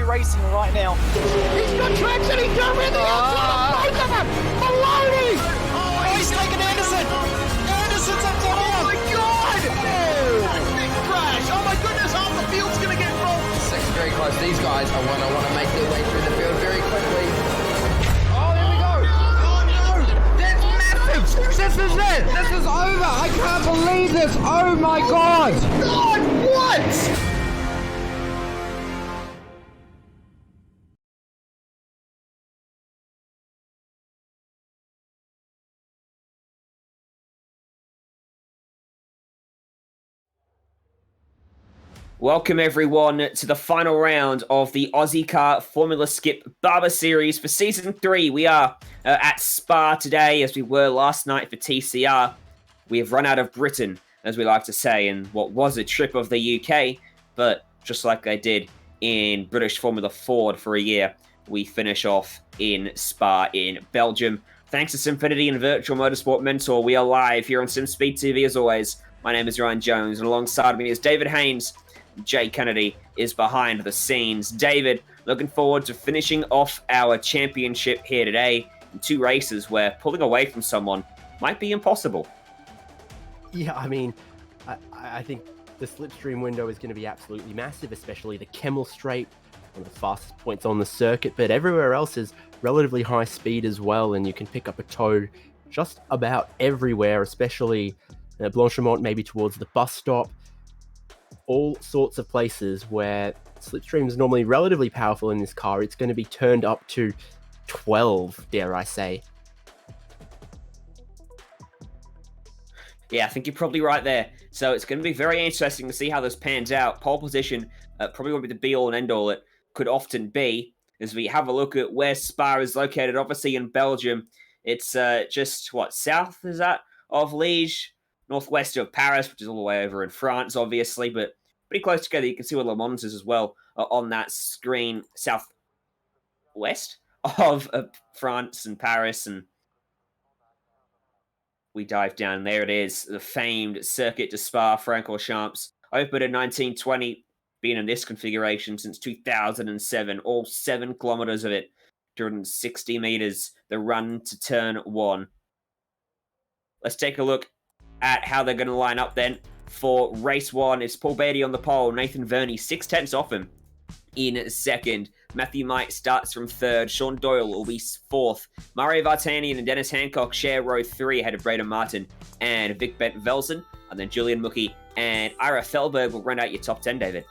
Racing right now. He's got traction, he's got rid of the outside, both of them! Maloney! Oh, he's taken Anderson! Anderson's up top here! Oh my God! Oh! Big crash! Oh my goodness, half the field's gonna get rolled! Second very close. These guys are want to make their way through the field very quickly. This is it! This is over! I can't believe this! Oh my God! God, what? Welcome everyone to the final round of the Ozicar Formula Skip Barber Series for Season 3. We are at Spa today, as we were last night for TCR. We have run out of Britain, as we like to say, in what was a trip of the UK, but just like I did in British Formula Ford for a year, we finish off in Spa in Belgium. Thanks to Simfinity and Virtual Motorsport Mentor, we are live here on Simspeed TV as always. My name is Ryan Jones, and alongside me is David Haynes. Jay Kennedy is behind the scenes. David, looking forward to finishing off our championship here today in two races where pulling away from someone might be impossible. Yeah, I mean, I think the slipstream window is going to be absolutely massive, especially the Kemmel Straight, one of the fastest points on the circuit, but everywhere else is relatively high speed as well, and you can pick up a tow just about everywhere, especially Blanchimont, maybe towards the bus stop. All sorts of places where slipstream is normally relatively powerful in this car, it's going to be turned up to 12, dare I say. Yeah, I think you're probably right there. So it's going to be very interesting to see how this pans out. Pole position probably won't be the be-all and end-all it could often be, as we have a look at where Spa is located. Obviously in Belgium, it's just, south is that of Liège, northwest of Paris, which is all the way over in France, obviously, but pretty close together. You can see where Le Mans is as well on that screen, southwest of France and Paris, and we dive down. There it is, the famed Circuit de Spa Francorchamps, opened in 1920, been in this configuration since 2007, all 7 kilometers of it, 260 meters, the run to turn 1. Let's take a look at how they're going to line up then. For race 1, it's Paul Beatty on the pole, Nathan Verney 6/10 off him in second. Matthew Might starts from third. Sean Doyle will be fourth. Mario Vartanian and Dennis Hancock share row 3 ahead of Braden Martin and Vic Bent Velsen. And then Julian Mookie and Ira Felberg will run out your top 10, David.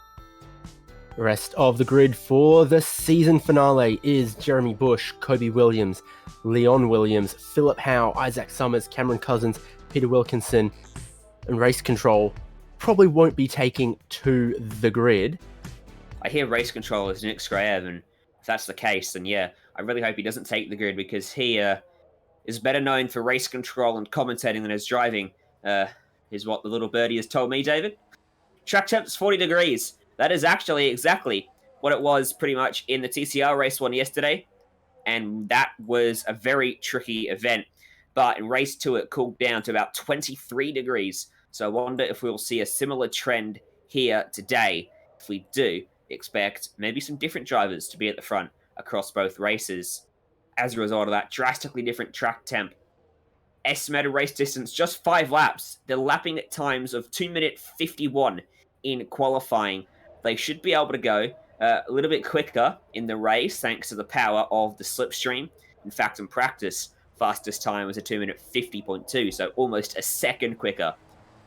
The rest of the grid for the season finale is Jeremy Bush, Kobe Williams, Leon Williams, Philip Howe, Isaac Summers, Cameron Cousins, Peter Wilkinson, and Race Control probably won't be taking to the grid. I hear Race Control is Nick Scraev, and if that's the case, then yeah, I really hope he doesn't take the grid, because he is better known for race control and commentating than his driving, is what the little birdie has told me, David. Track temps 40 degrees. That is actually exactly what it was pretty much in the TCR race 1 yesterday, and that was a very tricky event. But in race 2, it cooled down to about 23 degrees. So I wonder if we'll see a similar trend here today. If we do, expect maybe some different drivers to be at the front across both races. As a result of that drastically different track temp. Estimated race distance, just 5 laps. They're lapping at times of 2 minute 51 in qualifying. They should be able to go a little bit quicker in the race thanks to the power of the slipstream. In fact, in practice, fastest time was a 2 minute 50.2, so almost a second quicker.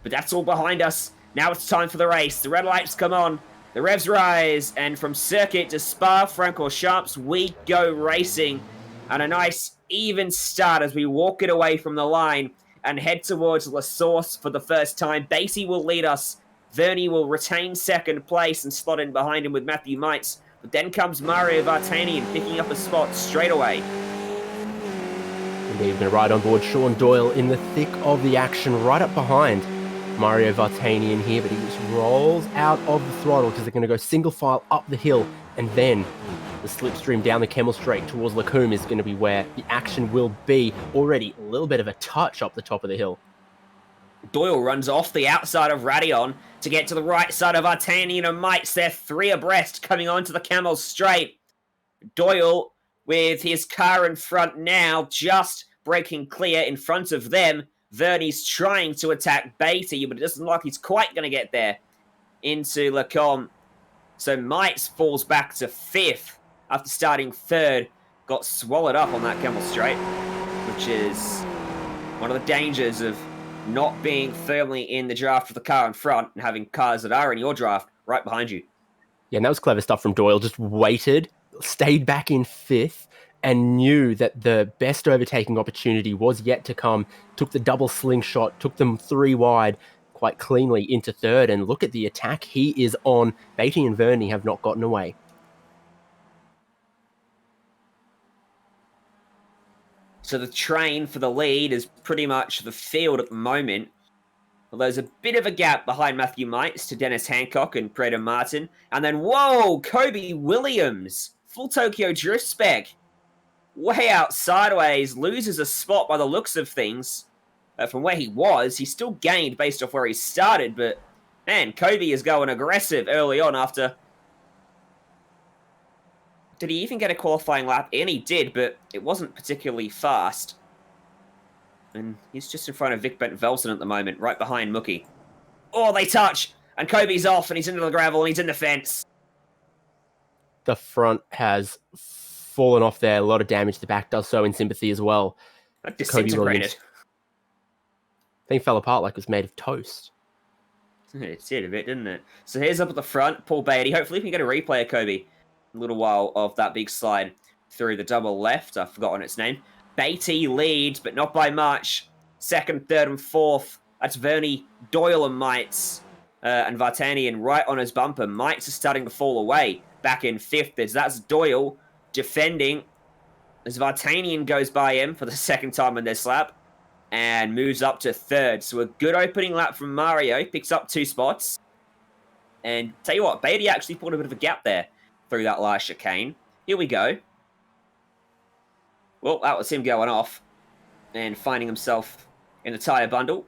But that's all behind us. Now it's time for the race. The red lights come on, the revs rise, and from Circuit to Spa Francorchamps, we go racing. And a nice even start as we walk it away from the line and head towards La Source for the first time. Basie will lead us. Verney will retain second place and slot in behind him with Matthew Mites. But then comes Mario Vartanian picking up a spot straight away. Indeed, going to ride on board Sean Doyle in the thick of the action, right up behind Mario Vartanian here, but he just rolls out of the throttle because they're going to go single file up the hill, and then the slipstream down the Kemmel Straight towards Lacombe is going to be where the action will be. Already a little bit of a touch up the top of the hill. Doyle runs off the outside of Radion to get to the right side of Vartanian and Mites. They're 3 abreast coming onto the Camel Straight. Doyle with his car in front now, just breaking clear in front of them. Vernie's trying to attack Beatty, but it doesn't look like he's quite going to get there into Lacombe. So Mites falls back to 5th after starting 3rd. Got swallowed up on that Camel Straight, which is one of the dangers of not being firmly in the draft of the car in front and having cars that are in your draft right behind you. Yeah, and that was clever stuff from Doyle. Just waited, stayed back in 5th, and knew that the best overtaking opportunity was yet to come. Took the double slingshot, took them 3 wide quite cleanly into 3rd, and look at the attack he is on. Beatty and Vernie have not gotten away. So the train for the lead is pretty much the field at the moment. Well, there's a bit of a gap behind Matthew Mites to Dennis Hancock and Preda Martin. And then, whoa, Kobe Williams, full Tokyo Drift spec. Way out sideways, loses a spot by the looks of things. From where he was, he still gained based off where he started, but man, Kobe is going aggressive early on after... Did he even get a qualifying lap? And he did, but it wasn't particularly fast. And he's just in front of Vic Bent-Velsen at the moment, right behind Mookie. Oh, they touch! And Kobe's off, and he's into the gravel, and he's in the fence. The front has fallen off there. A lot of damage. The back does so in sympathy as well. That disintegrated. Thing fell apart like it was made of toast. It did a bit, didn't it? So here's up at the front, Paul Beatty. Hopefully we can get a replay of Kobe. A little while of that big slide through the double left. I've forgotten its name. Beatty leads, but not by much. 2nd, 3rd, and 4th. That's Vernie, Doyle, and Mites. And Vartanian right on his bumper. Mites is starting to fall away. Back in 5th. That's Doyle defending. As Vartanian goes by him for the 2nd time in this lap. And moves up to 3rd. So a good opening lap from Mario. Picks up 2 spots. And tell you what, Beatty actually pulled a bit of a gap there through that last chicane. Here we go. Well, that was him going off and finding himself in the tyre bundle.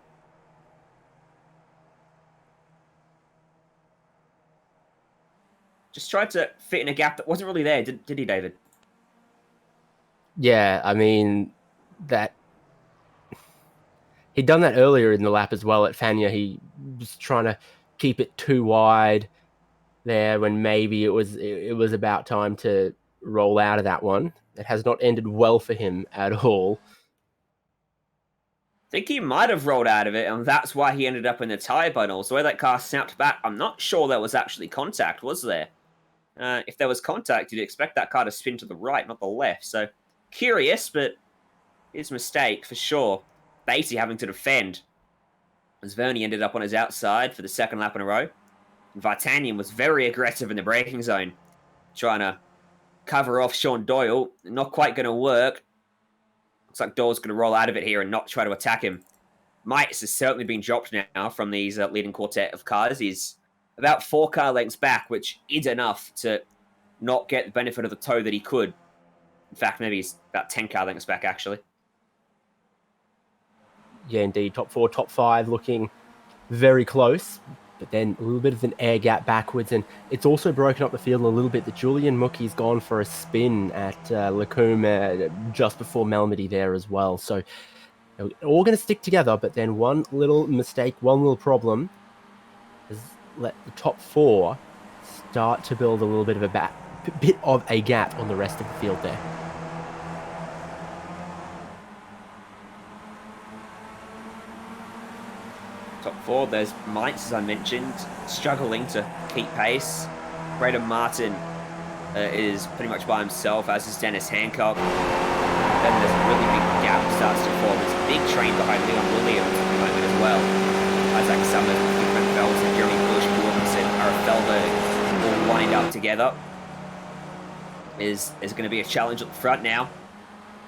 Just tried to fit in a gap that wasn't really there, did he, David? Yeah, I mean, that... He'd done that earlier in the lap as well at Fania. He was trying to keep it too wide there when maybe it was about time to roll out of that one. It has not ended well for him at all. I think he might have rolled out of it, and that's why he ended up in the tyre bundle. So where that car snapped back, I'm not sure there was actually contact, was there? If there was contact, you'd expect that car to spin to the right, not the left. So curious, but his mistake for sure. Beatty having to defend, as Vernie ended up on his outside for the 2nd lap in a row. Vartanian was very aggressive in the braking zone, trying to cover off Sean Doyle. Not quite going to work. Looks like Doyle's going to roll out of it here and not try to attack him. Mites has certainly been dropped now from these leading quartet of cars. He's about 4 car lengths back, which is enough to not get the benefit of the tow that he could. In fact, maybe he's about 10 car lengths back, actually. Yeah, indeed. Top 4, top 5 looking very close. But then a little bit of an air gap backwards, and it's also broken up the field a little bit. The Julian Mookie's gone for a spin at Lacombe just before Malmedy there as well. So they're all going to stick together, but then one little mistake, one little problem has let the top 4 start to build a little bit of a gap on the rest of the field there. Top 4, there's Mites, as I mentioned, struggling to keep pace. Braden Martin is pretty much by himself, as is Dennis Hancock. Then there's a really big gap starts to form. There's a big train behind Leon Williams at the moment as well. Isaac Summers, Frank Felsen, Jeremy Bush, Wilkinson, Arafelberg all lined up together. Is going to be a challenge at the front now.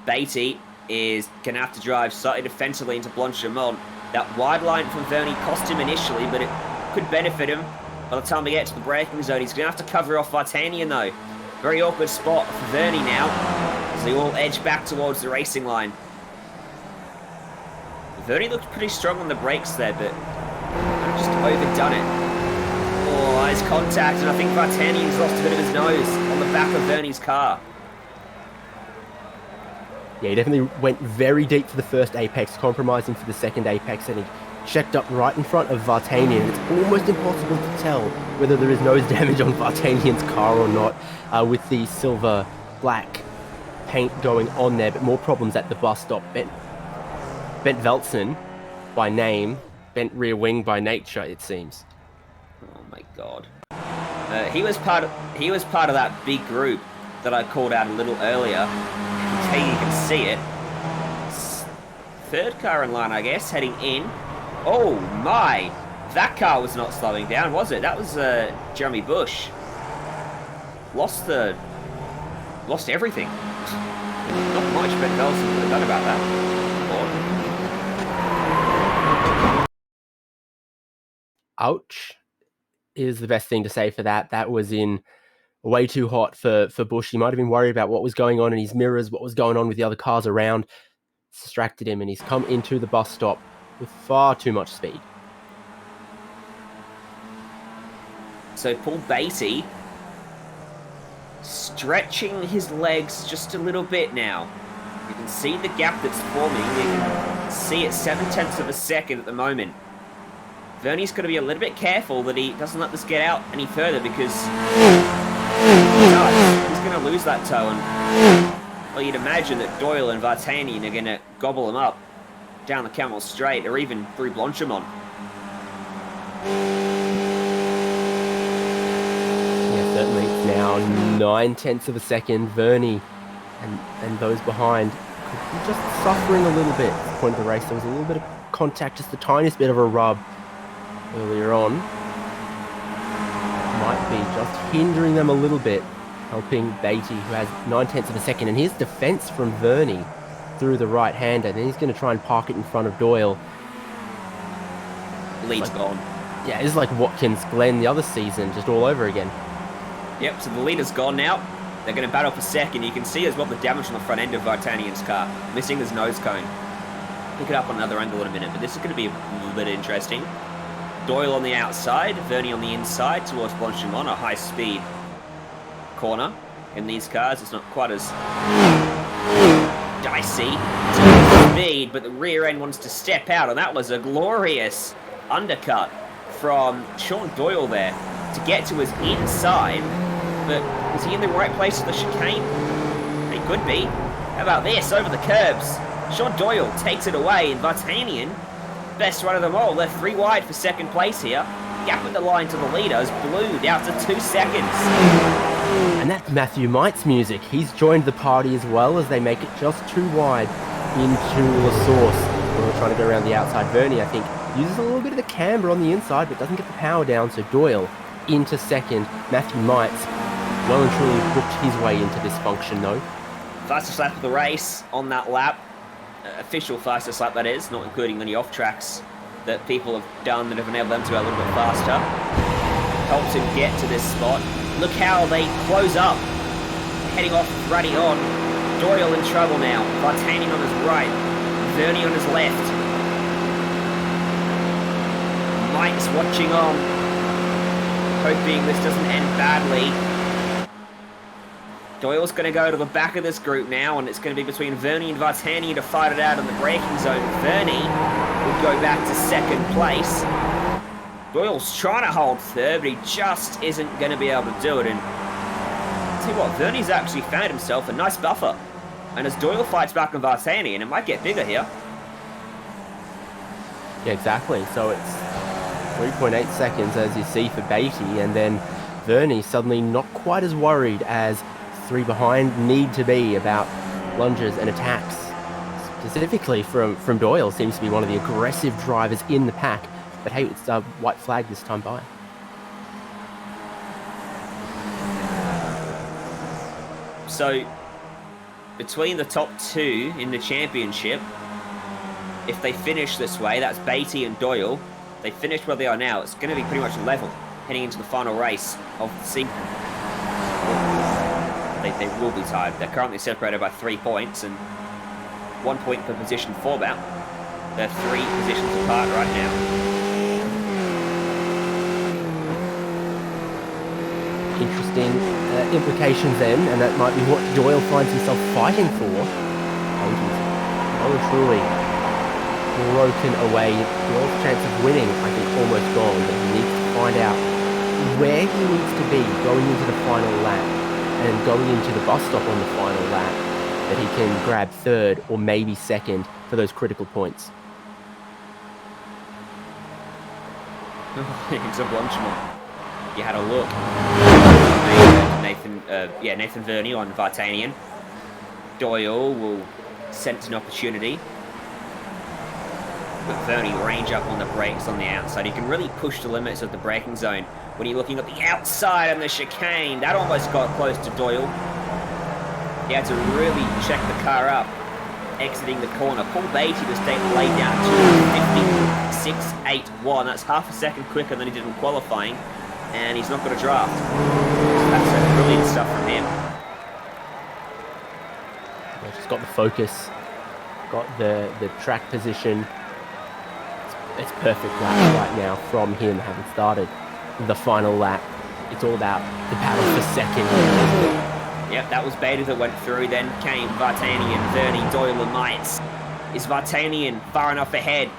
Beatty is going to have to drive slightly defensively into Blanchimont. That wide line from Vernie cost him initially, but it could benefit him by the time we get to the braking zone. He's going to have to cover off Vartanian, though. Very awkward spot for Vernie now, as they all edge back towards the racing line. Vernie looked pretty strong on the brakes there, but just overdone it. Oh, eyes contact, and I think Vartanian's lost a bit of his nose on the back of Vernie's car. Yeah, he definitely went very deep for the first apex, compromising for the second apex, and he checked up right in front of Vartanian. It's almost impossible to tell whether there is nose damage on Vartanian's car or not, with the silver-black paint going on there, but more problems at the bus stop. Bent Veltzen by name, bent rear wing by nature, it seems. Oh my god. He was part of that big group that I called out a little earlier. You can see it. Third car in line, I guess, heading in. Oh my! That car was not slowing down, was it? That was Jeremy Bush. Lost everything. Not much Ben Velsen would have done about that. Ouch is the best thing to say for that. That was in way too hot for Bush. He might have been worried about what was going on in his mirrors, what was going on with the other cars around. It's distracted him, and he's come into the bus stop with far too much speed. So Paul Beatty stretching his legs just a little bit now. You can see the gap that's forming. You can see it 7/10 of a second at the moment. Vernie's got to be a little bit careful that he doesn't let this get out any further, because he's going to lose that toe. And well, you'd imagine that Doyle and Vartanian are going to gobble him up down the Camel Straight, or even through Blanchimont. Yeah, certainly. Now 9/10 of a second. Vernie and those behind could be just suffering a little bit at the point of the race. There was a little bit of contact, just the tiniest bit of a rub earlier on. Might be just hindering them a little bit, helping Beatty, who has 9/10 of a second. And here's defense from Vernie through the right-hander. Then he's going to try and park it in front of Doyle. Lead's gone. Yeah, it's like Watkins Glen the other season, just all over again. Yep, so the leader's gone now. They're going to battle for second. You can see as well the damage on the front end of Vartanian's car, missing his nose cone. Pick it up on another angle in a minute, but this is going to be a little bit interesting. Doyle on the outside, Vernie on the inside towards Blanchimont, a high-speed corner. In these cars, it's not quite as dicey speed, but the rear end wants to step out, and that was a glorious undercut from Sean Doyle there to get to his inside. But was he in the right place for the chicane? He could be. How about this, over the curbs? Sean Doyle takes it away, and Vartanian, best run of them all, left 3 wide for second place here. Gap at the line to the leaders, blew down to 2 seconds. And that's Matthew Might's music. He's joined the party as well, as they make it just 2 wide into La Source. We're trying to go around the outside. Vernie, I think, uses a little bit of the camber on the inside, but doesn't get the power down, so Doyle into second. Matthew Might's well and truly booked his way into this function, though. Fastest lap of the race on that lap. Official fastest lap, that is, not including any off-tracks that people have done that have enabled them to go a little bit faster. Helps him get to this spot. Look how they close up. Heading off, Ruddy on. Doyle in trouble now. Vartanian on his right. Vernie on his left. Mike's watching on, hoping this doesn't end badly. Doyle's going to go to the back of this group now, and it's going to be between Vernie and Vartanian to fight it out in the braking zone. Vernie would go back to second place. Doyle's trying to hold third, but he just isn't going to be able to do it. And tell you what, Vernie's actually found himself a nice buffer. And as Doyle fights back on Vartanian, it might get bigger here. Yeah, exactly. So it's 3.8 seconds, as you see, for Beatty, and then Vernie suddenly not quite as worried as 3 behind need to be about lunges and attacks. Specifically from Doyle, seems to be one of the aggressive drivers in the pack. But hey, it's a white flag this time by. So, between the top 2 in the championship, if they finish this way, that's Beatty and Doyle, they finish where they are now, it's going to be pretty much level heading into the final race of the season. They will be tied. They're currently separated by 3 points and 1 point per position for that. They're 3 positions apart right now. Interesting implications then, and that might be what Doyle finds himself fighting for. And he's well and truly broken away. Doyle's chance of winning, I think, almost gone, but he needs to find out where he needs to be going into the final lap and going into the bus stop on the final lap, that he can grab 3rd or maybe 2nd for those critical points. It's a Blanchimont. You had a look. Nathan Verney on Vartanian. Doyle will sense an opportunity. But Verney range up on the brakes on the outside. He can really push the limits of the braking zone. When you're looking at the outside on the chicane, that almost got close to Doyle. He had to really check the car up, exiting the corner. Paul Beatty was laid down to 56.81. That's half a second quicker than he did in qualifying, and he's not got a draft. So that's brilliant stuff from him. Just got the focus, got the track position. It's perfect right now from him, having started the final lap. It's all about the battle for 2nd. Yep, that was Bader that went through. Then came Vartanian, Verney, Doyle and Mites. Is Vartanian far enough ahead?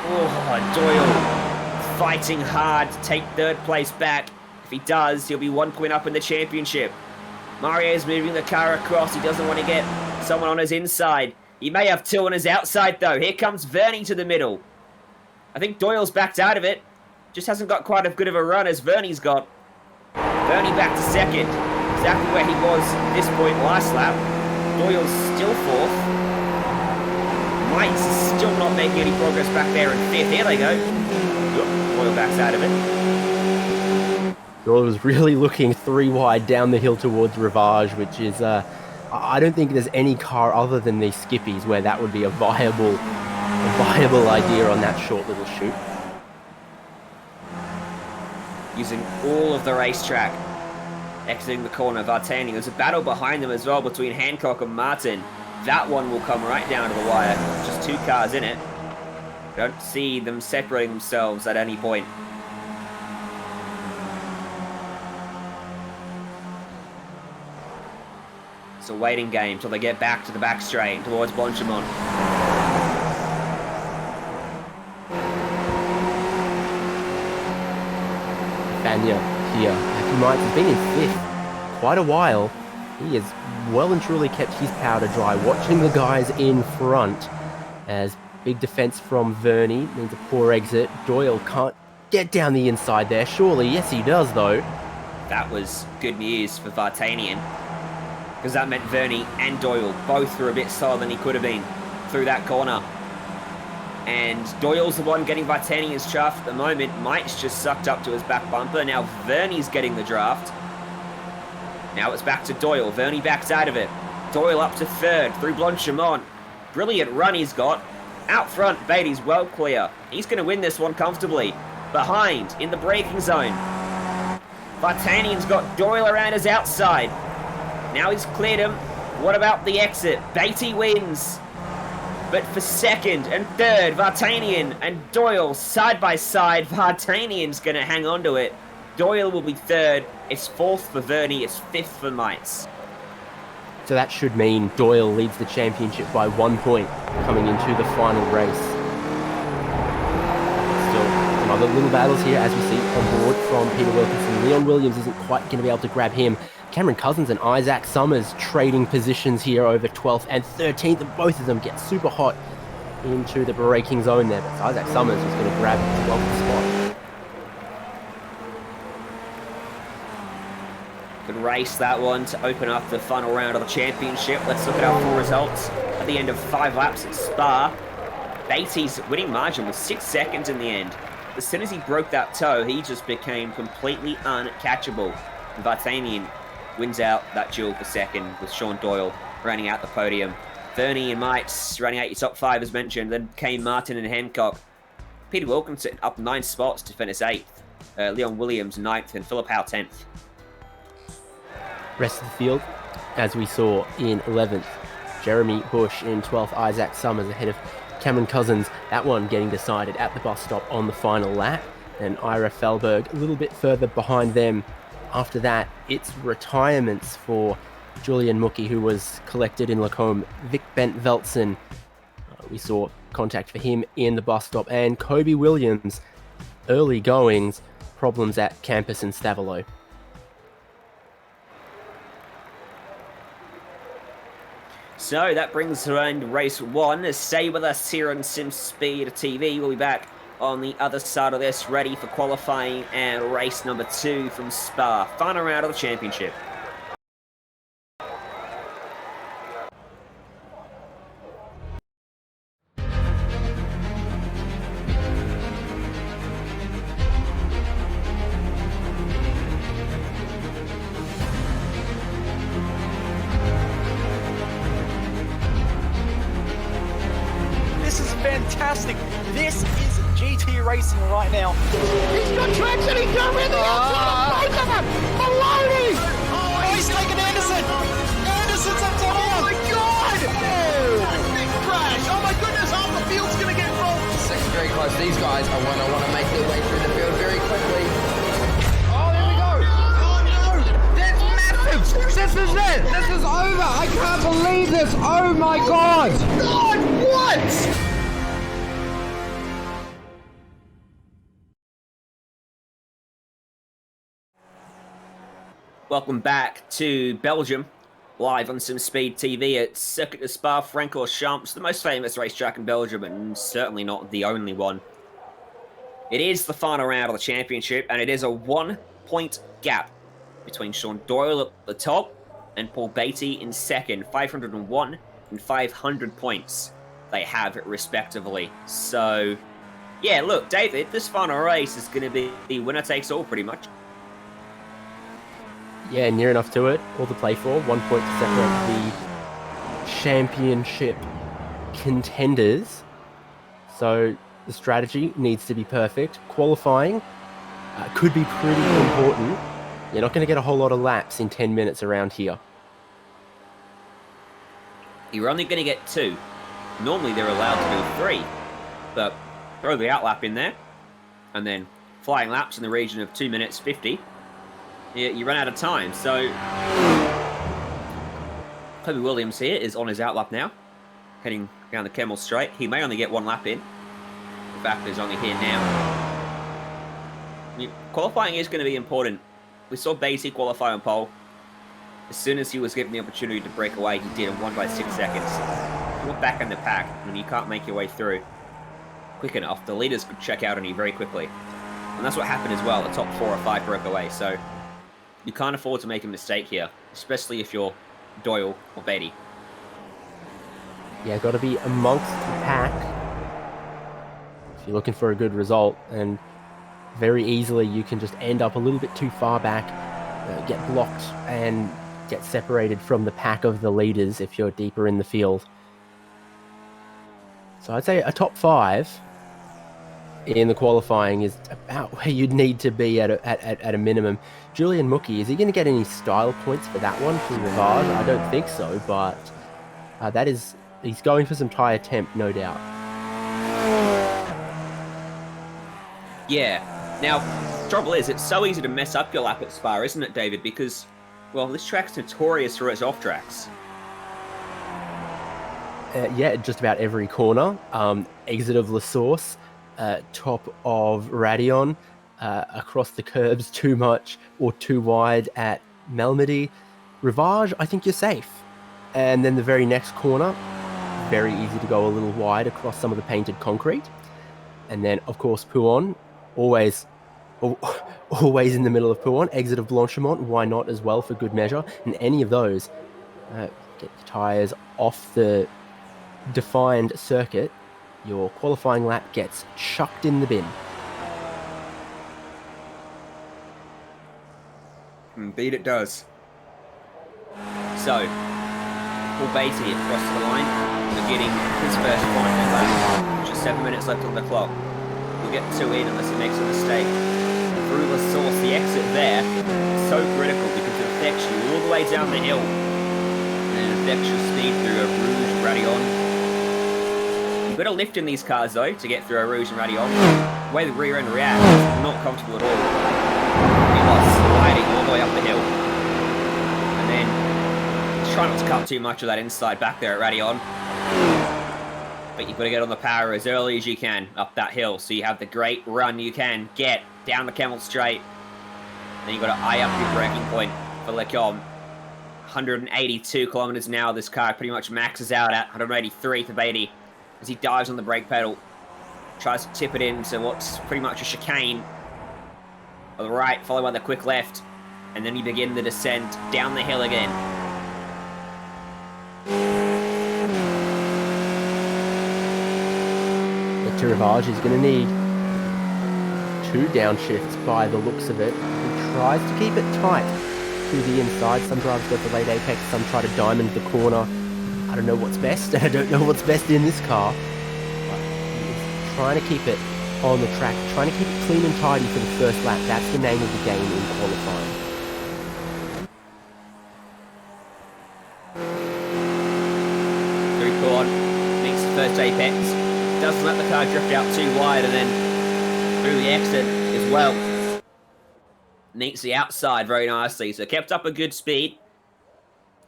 Oh, Doyle fighting hard to take 3rd place back. If he does, he'll be 1 point up in the championship. Mario's moving the car across. He doesn't want to get someone on his inside. He may have 2 on his outside, though. Here comes Verney to the middle. I think Doyle's backed out of it. Just hasn't got quite as good of a run as Verney's got. Verney back to 2nd. Exactly where he was at this point last lap. Doyle's still 4th. Mites is still not making any progress back there in 5th. Here they go. Doyle backs out of it. Doyle was really looking 3 wide down the hill towards Rivage, which is... I don't think there's any car other than these Skippies where that would be a viable idea on that short little shoot. Using all of the racetrack, exiting the corner, Vartanian. There's a battle behind them as well between Hancock and Martin. That one will come right down to the wire. Just 2 cars in it. Don't see them separating themselves at any point. It's a waiting game till they get back to the back straight towards Blanchimont. Banya here. He might have been in 5th quite a while. He has well and truly kept his powder dry, watching the guys in front. As big defense from Verney means a poor exit. Doyle can't get down the inside there, surely. Yes, he does, though. That was good news for Vartanian, because that meant Verney and Doyle both were a bit slower than he could have been through that corner. And Doyle's the one getting Vartanian's draft at the moment. Mike's just sucked up to his back bumper. Now Verney's getting the draft. Now it's back to Doyle. Verney backs out of it. Doyle up to 3rd through Blanchimont. Brilliant run he's got. Out front, Beatty's well clear. He's going to win this one comfortably. Behind, in the braking zone, Vartanian's got Doyle around his outside. Now he's cleared him. What about the exit? Beatty wins. But for 2nd and 3rd, Vartanian and Doyle side by side. Vartanian's going to hang on to it. Doyle will be 3rd. It's 4th for Verney. It's 5th for Mites. So that should mean Doyle leads the championship by 1 point coming into the final race. Still some other little battles here, as we see on board from Peter Wilkinson. Leon Williams isn't quite going to be able to grab him. Cameron Cousins and Isaac Summers trading positions here over 12th and 13th, and both of them get super hot into the braking zone there. But Isaac Summers is going to grab the 12th spot. Good race, that one, to open up the final round of the championship. Let's look at our full results at the end of 5 laps at Spa. Beatty's winning margin was 6 seconds in the end. As soon as he broke that toe, he just became completely uncatchable. Vartanian wins out that duel for 2nd, with Sean Doyle rounding out the podium. Verney and Mites rounding out your top 5 as mentioned. Then came Martin and Hancock. Peter Wilkinson up 9 spots to finish 8th. Leon Williams 9th and Philip Howe 10th. Rest of the field, as we saw in 11th, Jeremy Bush in 12th, Isaac Summers ahead of Cameron Cousins. That one getting decided at the bus stop on the final lap. And Ira Felberg a little bit further behind them. After that, it's retirements for Julian Mookie, who was collected in Lacombe. Vic Bent Veltson, we saw contact for him in the bus stop. And Kobe Williams, early goings, problems at Campus and Stavelo. So that brings to an end race 1. Stay with us here on Simspeed TV. We'll be back on the other side of this, ready for qualifying and race number 2 from Spa. Final round of the championship. Fantastic. This is GT racing right now. He's got traction. He's got rhythm. Both of them. Maloney. Oh, he's taking Anderson. Anderson's up top. Oh my God. Big crash. Oh my goodness. Half the field's going to get rolled. Second very close. These guys are want to make their way through the field very quickly. Oh, there we go. Oh no! That's massive! This is it! This is over! I can't believe this! Oh my God! God, what? Welcome back to Belgium, live on Simspeed TV at Circuit de Spa Francorchamps, the most famous racetrack in Belgium, and certainly not the only one. It is the final round of the championship, and it is a 1-point gap between Sean Doyle at the top and Paul Beatty in second. 501 and 500 points they have, respectively. So, yeah, look, David, this final race is going to be the winner takes all, pretty much. Yeah, near enough to it. All to play for. 1 point to separate the championship contenders. So the strategy needs to be perfect. Qualifying could be pretty important. You're not going to get a whole lot of laps in 10 minutes around here. You're only going to get 2. Normally they're allowed to do 3. But throw the outlap in there. And then flying laps in the region of 2 minutes 50. You run out of time, so Kobe Williams here is on his outlap now, heading down the Kemmel Straight. He may only get 1 lap in. In fact, he's only here now. Qualifying is going to be important. We saw Beatty qualify on pole. As soon as he was given the opportunity to break away, he did in 1 by 6 seconds. You're back in the pack, and you can't make your way through quick enough. The leaders could check out on you very quickly. And that's what happened as well. The top 4 or 5 broke away, so you can't afford to make a mistake here, especially if you're Doyle or Beatty. Yeah, got to be amongst the pack if you're looking for a good result, and very easily you can just end up a little bit too far back, get blocked and get separated from the pack of the leaders if you're deeper in the field. So I'd say a top 5 in the qualifying is about where you'd need to be at a minimum. Julian Mookie, is he going to get any style points for that one from Rivard? I don't think so, but he's going for some tyre temp, no doubt. Yeah. Now, the trouble is, it's so easy to mess up your lap at Spa, isn't it, David? Because, well, this track's notorious for its off tracks. Yeah, just about every corner. Exit of La Source, top of Radion, across the curbs too much or too wide at Melmedy. Rivage, I think you're safe. And then the very next corner, very easy to go a little wide across some of the painted concrete. And then, of course, Pouon, always in the middle of Pouon. Exit of Blanchimont, why not as well for good measure? And any of those, get your tyres off the defined circuit, your qualifying lap gets chucked in the bin. Indeed it does. So, Paul Beatty across the line, beginning his first final lap. Just 7 minutes left on the clock. He'll get 2 in unless he makes a mistake. Through the source, the exit there, so critical because it affects you all the way down the hill. And infectious speed through a Rouge and Radion. You've got to lift in these cars though to get through a Rouge and Radion. The way the rear end reacts is not comfortable at all. You are sliding all the way up the hill. And then try not to cut too much of that inside back there at Radion. But you've got to get on the power as early as you can up that hill so you have the great run you can get down the Camel Straight. Then you've got to eye up your braking point for Lecombe. 182 kilometers an hour this car pretty much maxes out at 183 for Beatty as he dives on the brake pedal. Tries to tip it into what's pretty much a chicane. On the right, followed by the quick left. And then you begin the descent down the hill again. The Rivage is going to need 2 downshifts by the looks of it. He tries to keep it tight to the inside. Some drivers go for late apex, some try to diamond the corner. I don't know what's best. I don't know what's best in this car. But he's trying to keep it on the track, trying to keep it clean and tidy for the first lap. That's the name of the game in qualifying. Through Corn, meets the first apex. Doesn't let the car drift out too wide, and then through the exit as well. Meets the outside very nicely, so kept up a good speed.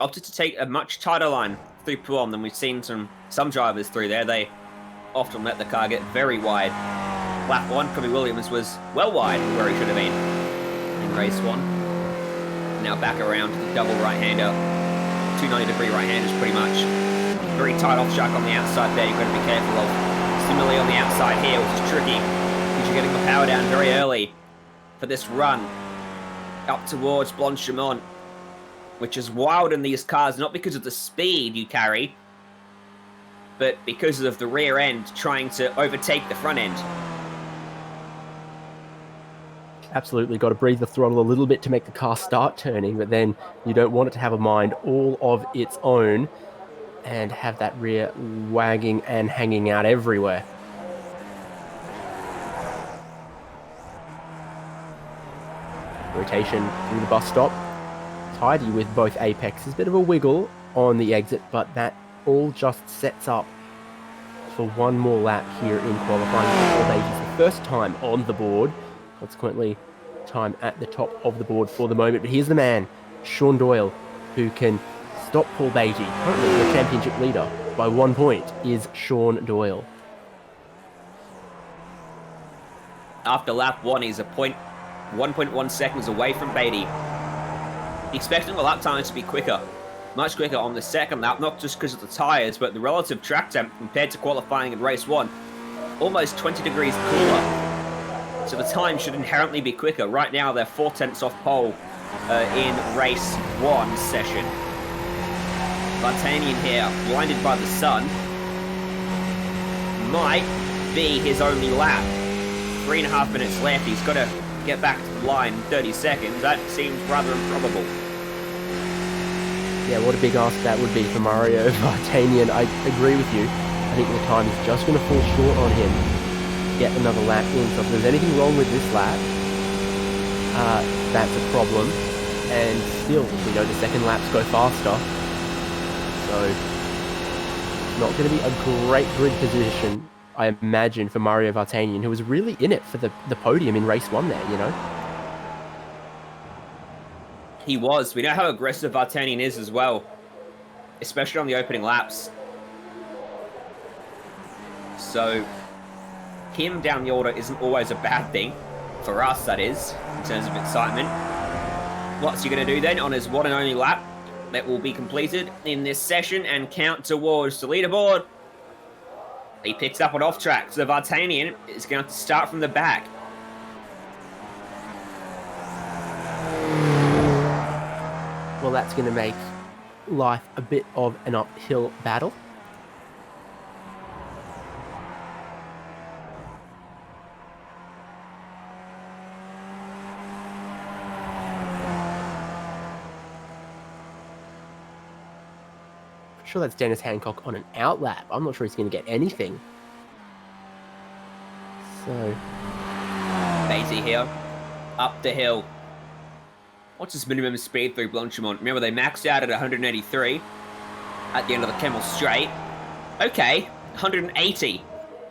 Opted to take a much tighter line through Puom than we've seen some drivers through there. They often let the car get very wide. Lap 1, Kobe Williams was well wide where he should have been in race 1. Now back around to the double right-hander. 290-degree right-handers pretty much. Very tight off-chuck on the outside there you've got to be careful of. Similarly on the outside here, which is tricky because you're getting the power down very early for this run up towards Blanchimont, which is wild in these cars, not because of the speed you carry, but because of the rear end trying to overtake the front end. Absolutely, got to breathe the throttle a little bit to make the car start turning, but then you don't want it to have a mind all of its own and have that rear wagging and hanging out everywhere. Rotation through the bus stop. Tidy with both apexes. Bit of a wiggle on the exit, but that all just sets up for one more lap here in qualifying for Beatty's the first time on the board. Consequently, time at the top of the board for the moment. But here's the man, Sean Doyle, who can stop Paul Beatty. Currently the championship leader by 1 point is Sean Doyle. After lap 1, he's 1.1 seconds away from Beatty. Expecting the lap times to be quicker, much quicker on the second lap, not just because of the tyres, but the relative track temp compared to qualifying in race 1. Almost 20 degrees cooler. So the time should inherently be quicker. Right now, they're 4 tenths off pole in race 1 session. Vartanian here, blinded by the sun. Might be his only lap. 3.5 minutes left. He's got to get back to the line in 30 seconds. That seems rather improbable. Yeah, what a big ask that would be for Mario Vartanian. I agree with you. I think the time is just going to fall short on him to get another lap in. So if there's anything wrong with this lap, that's a problem. And still, we know the second laps go faster. So, not going to be a great grid position, I imagine, for Mario Vartanian, who was really in it for the podium in race 1 there, you know? He was. We know how aggressive Vartanian is as well, especially on the opening laps. So, him down the order isn't always a bad thing, for us that is, in terms of excitement. What's he going to do then on his one and only lap that will be completed in this session and count towards the leaderboard? He picks up an off track, so Vartanian is going to have to start from the back. Well, that's going to make life a bit of an uphill battle. Sure, that's Dennis Hancock on an outlap. I'm not sure he's going to get anything. So, Beatty here, up the hill. What's his minimum speed through Blanchimont? Remember, they maxed out at 183. at the end of the Kemmel Straight. Okay, 180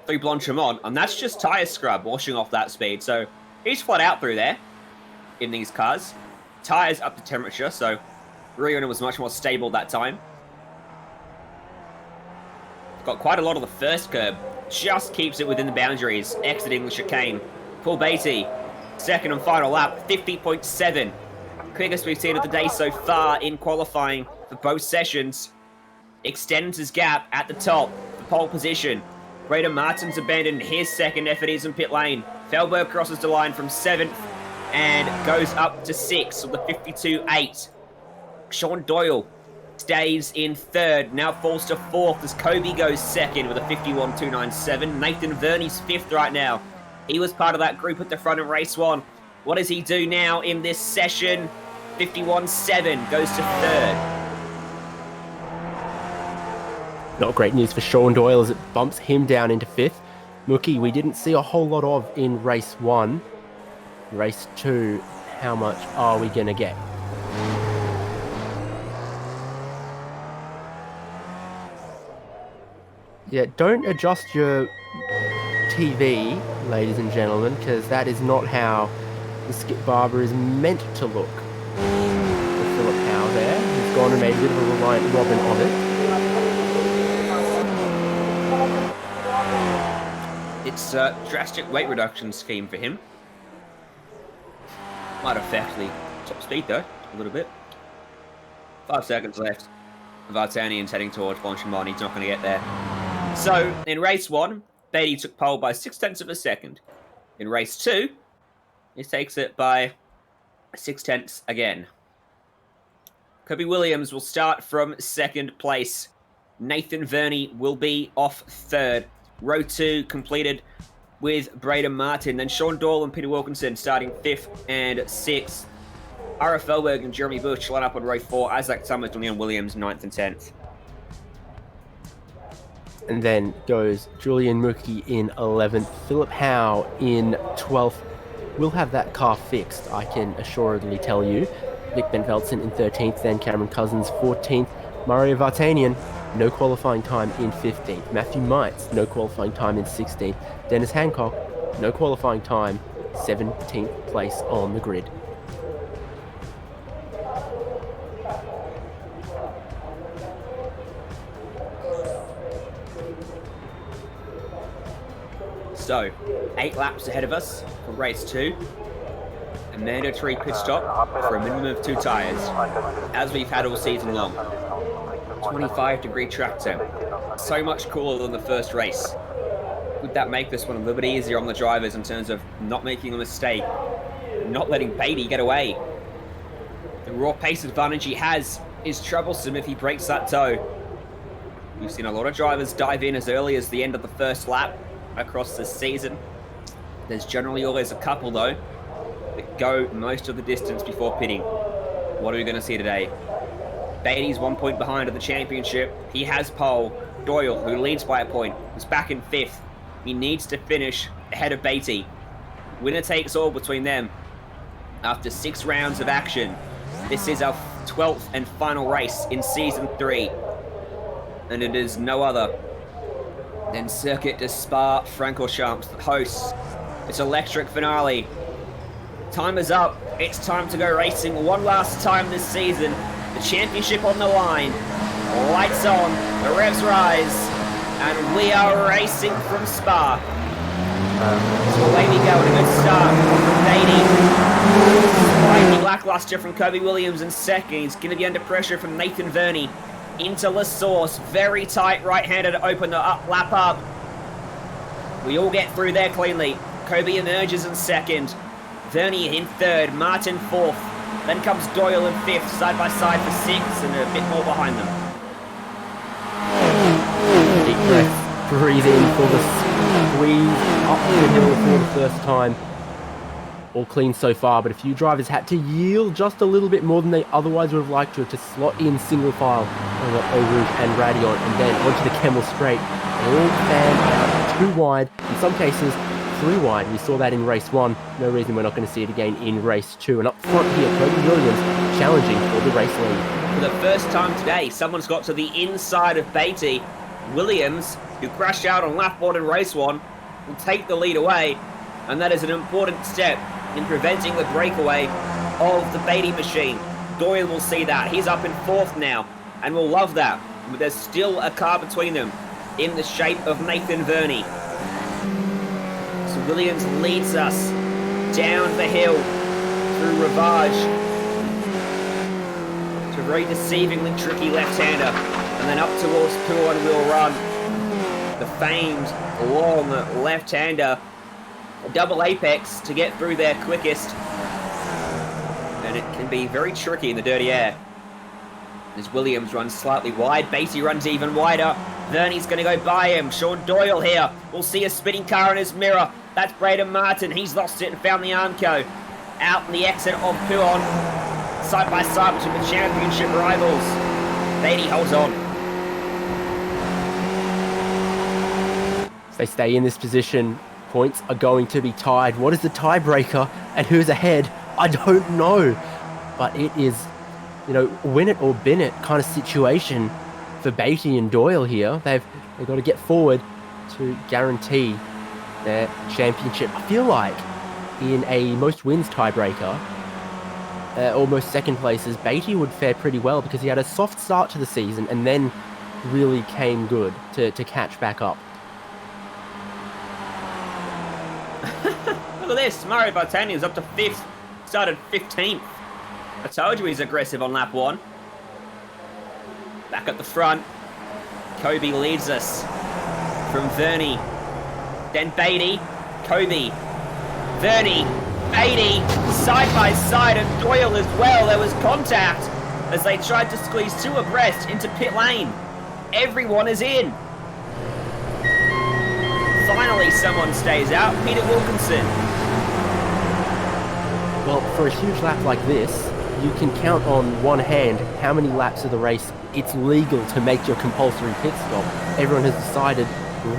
through Blanchamont, and that's just tyre scrub washing off that speed. So he's flat out through there in these cars. Tyres up to temperature, so Riona was much more stable that time. Got quite a lot of the first curb. Just keeps it within the boundaries, exiting the chicane. Paul Beatty, second and final lap, 50.7. Quickest we've seen of the day so far in qualifying for both sessions. Extends his gap at the top, the pole position. Braden Martin's abandoned his second effort. He's in pit lane. Felberg crosses the line from 7th and goes up to 6th with the 52.8. Sean Doyle stays in 3rd, now falls to 4th as Kobe goes 2nd with a 51.297. Nathan Verney's 5th right now. He was part of that group at the front in race 1. What does he do now in this session? 51.7 goes to 3rd. Not great news for Sean Doyle as it bumps him down into 5th. Mookie, we didn't see a whole lot of in race 1. Race 2, how much are we going to get? Yeah, don't adjust your TV, ladies and gentlemen, because that is not how the Skip Barber is meant to look. For Philip Howe there, he's gone and made a bit of a Reliant Robin of it. It's a drastic weight reduction scheme for him. Might affect the top speed though, a little bit. 5 seconds left. Vartanian's heading towards Blanchamont. He's not going to get there. So, in race 1, Beatty took pole by 0.6 of a second. In race 2, he takes it by 0.6 again. Kobe Williams will start from 2nd place. Nathan Verney will be off 3rd. Row 2 completed with Braden Martin. Then Sean Doyle and Peter Wilkinson starting 5th and 6th. Ara Felberg and Jeremy Bush line up on row 4. Isaac Summers and Leon Williams 9th and 10th. And then goes Julian Mookie in 11th. Philip Howe in 12th. We'll have that car fixed, I can assuredly tell you. Vic Benveltsen in 13th, then Cameron Cousins 14th. Mario Vartanian, no qualifying time in 15th. Matthew Mites, no qualifying time in 16th. Dennis Hancock, no qualifying time, 17th place on the grid. So, 8 laps ahead of us for race 2. A mandatory pit stop for a minimum of 2 tyres, as we've had all season long. 25-degree track temp. So much cooler than the first race. Would that make this one a little bit easier on the drivers in terms of not making a mistake, not letting Beatty get away? The raw pace advantage he has is troublesome if he breaks that toe. We've seen a lot of drivers dive in as early as the end of the first lap across this season. There's generally always a couple though that go most of the distance before pitting. What are we going to see today? Beatty's 1 point behind at the championship. He has pole. Doyle, who leads by a point, is back in 5th. He needs to finish ahead of Beatty. Winner takes all between them. After 6 rounds of action, this is our 12th and final race in Season 3. And it is no other than Circuit de Spa Francorchamps that hosts its electric finale. Time is up. It's time to go racing one last time this season. The championship on the line. Lights on, the revs rise, and we are racing from Spa. So away we go, and a good start from Beatty. Slightly lackluster from Kobe Williams in 2nd. He's going to be under pressure from Nathan Verney. Into La Source, very tight right-hander to open the lap up. We all get through there cleanly. Kobe emerges in 2nd. Verney in 3rd, Martin 4th. Then comes Doyle in 5th, side by side for 6th, and a bit more behind them. Deep breath, breathe in for the squeeze up the hill for the first time. All clean so far, but a few drivers had to yield just a little bit more than they otherwise would have liked to slot in single file over Eau Rouge and Radion, and then onto the Kemmel Straight. All fanned out 2 wide, in some cases 3 wide. We saw that in race 1. No reason we're not going to see it again in race 2. And up front here, Kobe Williams challenging for the race lead. For the first time today, someone's got to the inside of Beatty. Williams, who crashed out on lap 1 in race 1, will take the lead away, and that is an important step in preventing the breakaway of the Beatty machine. Doyle will see that. He's up in 4th now, and will love that. But there's still a car between them in the shape of Nathan Verney. So Williams leads us down the hill through Ravage to a very deceivingly tricky left-hander, and then up towards Puan will run the famed long left-hander, double apex to get through there quickest, and it can be very tricky in the dirty air. As Williams runs slightly wide, Beatty runs even wider. Verney's going to go by him. Sean Doyle here. We'll see a spinning car in his mirror. That's Braden Martin. He's lost it and found the Armco. Out in the exit of Puon. Side by side between the championship rivals. Beatty holds on. If they stay in this position, points are going to be tied. What is the tiebreaker and who's ahead? I don't know. But it is, you know, win it or bin it kind of situation for Beatty and Doyle here. They've got to get forward to guarantee their championship. I feel like in a most wins tiebreaker, or most second places, Beatty would fare pretty well because he had a soft start to the season and then really came good to catch back up. Look at this. Mario Bartani is up to 5th. Started 15th. I told you he's aggressive on lap 1. Back at the front. Kobe leads us from Verney. Then Beatty. Kobe. Verney. Beatty. Side by side, and Doyle as well. There was contact as they tried to squeeze 2 abreast into pit lane. Everyone is in. Finally, someone stays out. Peter Wilkinson. Well, for a huge lap like this, you can count on one hand how many laps of the race it's legal to make your compulsory pit stop. Everyone has decided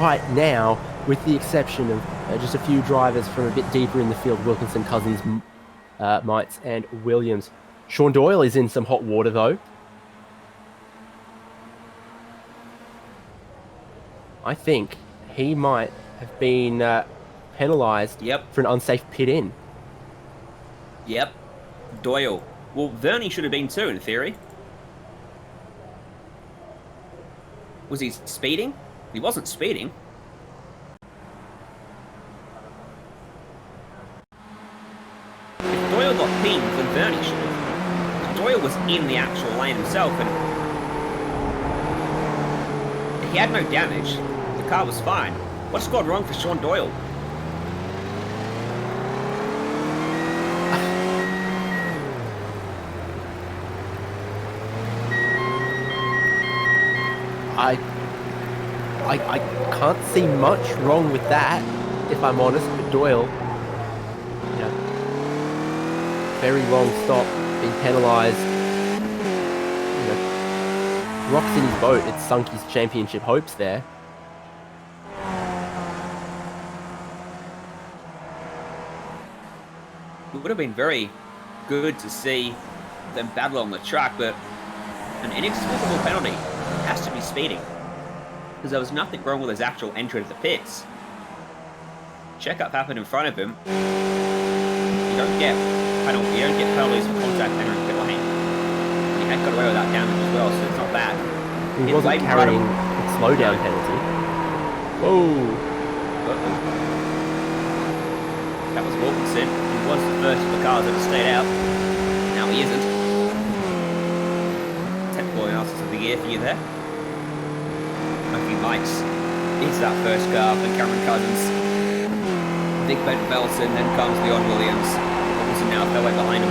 right now, with the exception of just a few drivers from a bit deeper in the field, Wilkinson, Cousins, Mites and Williams. Sean Doyle is in some hot water though. I think he might have been penalised for an unsafe pit in. Yep. Doyle. Well, Verney should have been too, in theory. Was he speeding? He wasn't speeding. If Doyle got pinged, then Verney should have. Doyle was in the actual lane himself, and he had no damage. The car was fine. What's gone wrong for Sean Doyle? I can't see much wrong with that, if I'm honest, but Doyle, you know, very long stop, being penalised, you know, rocks in his boat, it sunk his championship hopes there. It would have been very good to see them battle on the track, but an inexplicable penalty has to be speeding, because there was nothing wrong with his actual entry to the pits. Checkup happened in front of him. You don't get penalties for contact entering pit lane. And he had got away with that damage as well, so it's not bad. He wasn't carrying a slowdown penalty. Whoa! That was Wilkinson. He was the first of the cars that stayed out. Now he isn't. Technical analysis of the year for you there. Matthew Mikes is that first car for Cameron Cousins. Nick Belson, then comes Leon Williams. Wilkinson now fell away behind him.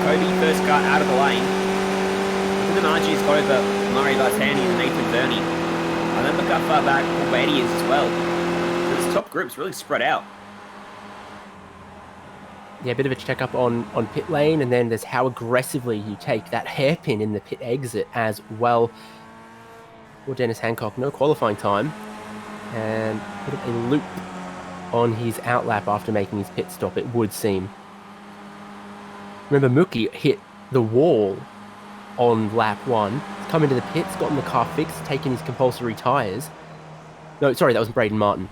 Kobe, first car out of the lane. Look at the margin he's got over Murray Bartani and Nathan Verney. And then look how far back Paul Beatty is as well. So this top group's really spread out. Yeah, a bit of a checkup on pit lane, and then there's how aggressively you take that hairpin in the pit exit as well. For Dennis Hancock, no qualifying time, and put a loop on his outlap after making his pit stop, it would seem. Remember, Mookie hit the wall on lap 1. He's come into the pits, gotten the car fixed, taken his compulsory tyres. No, sorry, that was Braden Martin.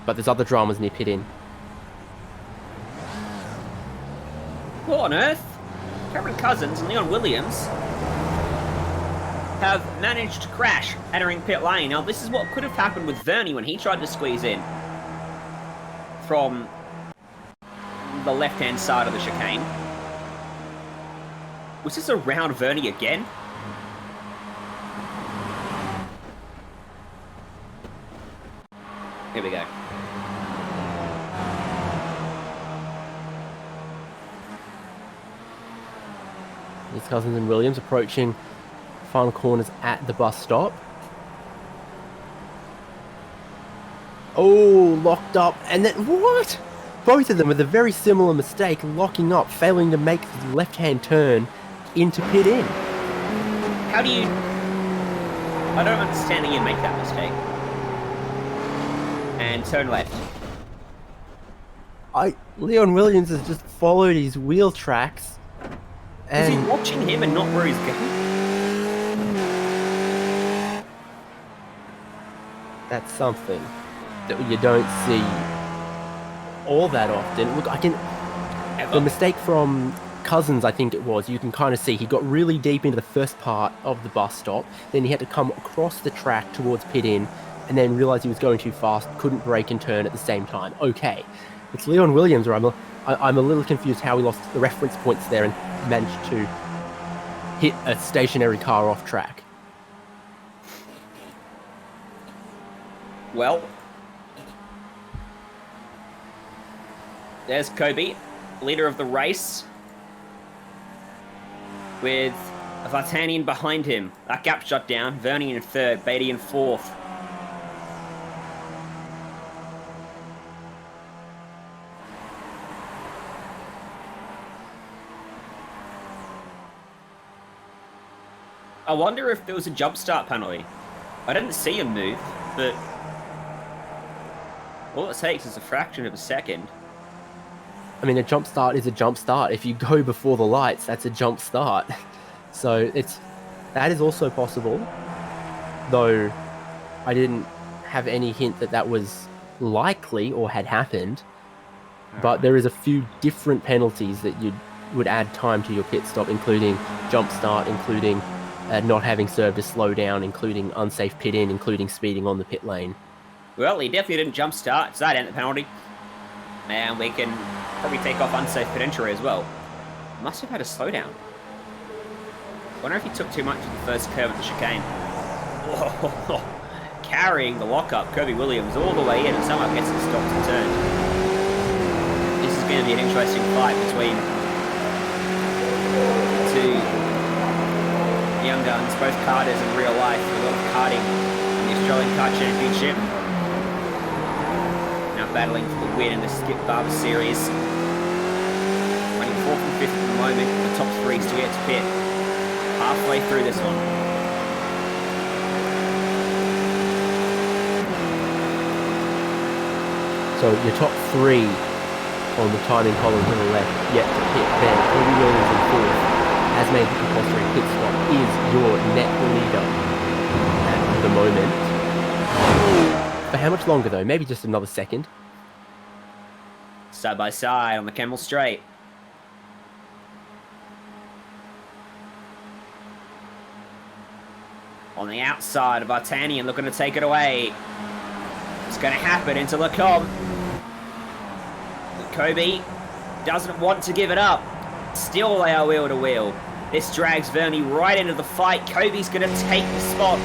But there's other dramas near pit in. What on earth? Cameron Cousins and Leon Williams have managed to crash entering pit lane. Now, this is what could have happened with Vernie when he tried to squeeze in from the left-hand side of the chicane. Was this around Vernie again? Here we go. It's Cousins and Williams approaching final corners at the bus stop. Oh, locked up. And then, what? Both of them with a very similar mistake, locking up, failing to make the left-hand turn into pit in. How do you... I don't understand how you make that mistake. And turn left. Leon Williams has just followed his wheel tracks. Is he And watching him and not where he's going? that's something that you don't see all that often. Look, the mistake from Cousins, I think it was, you can kind of see he got really deep into the first part of the bus stop, then he had to come across the track towards pit in, and then realized he was going too fast, couldn't brake and turn at the same time. Okay, it's Leon Williams, or I'm a little confused how he lost the reference points there and managed to hit a stationary car off track. Well, there's Kobe, leader of the race, with Vartanian behind him. That gap shut down. Vernie in third, Beatty in fourth. I wonder if there was a jump start penalty. I didn't see him move, but all it takes is a fraction of a second. I mean, a jump start is a jump start. If you go before the lights, that's a jump start. So that is also possible, though I didn't have any hint that that was likely or had happened. But there is a few different penalties that you would add time to your pit stop, including jump start, including not having served a slowdown, including unsafe pit in, including speeding on the pit lane. Well, he definitely didn't jump start, so that ain't the penalty. And we can probably take off unsafe pit entry as well. Must have had a slowdown. Wonder if he took too much of the first curve of the chicane. Whoa. Carrying the lockup, Kirby Williams all the way in and somehow gets it stopped and turned. This is going to be an interesting fight between two young guns, both karters in real life, with a lot of karting in the Australian Kart Championship. Now battling for the win in the Skip Barber Series. Running 4th and 5th at the moment, the top 3 still yet to pit. Halfway through this one. So your top 3 on the timing column to the left, yet to pit there. Kirby Williams in 4th, has made the compulsory pit stop, is your net leader at the moment. For how much longer though? Maybe just another second. Side by side on the Camel Straight. On the outside of Vartanian, looking to take it away. It's going to happen into Lacombe. Kobe doesn't want to give it up. Still they are wheel to wheel. This drags Vernie right into the fight. Kobe's going to take the spot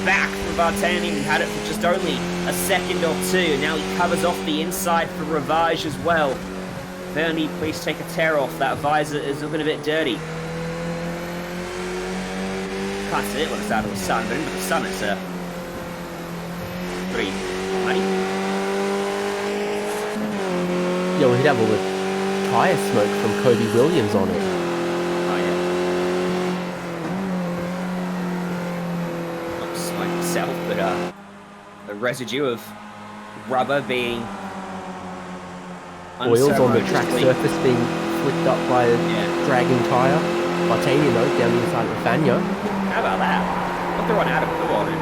back from Vartanian. He had it for just only a second or two. Now he covers off the inside for Ravage as well. Vernie, please take a tear off. That visor is looking a bit dirty. Can't see it when it's out of the sun, but into the sun it's pretty muddy. Yeah, we could have all the tyre smoke from Kobe Williams on it. Oh yeah. Not smoke itself, but the residue of rubber being Oils on the track surface being flicked up by a dragging tyre. Vartanian though, down the inside of Fania. How about that? Got the run out of Kuon and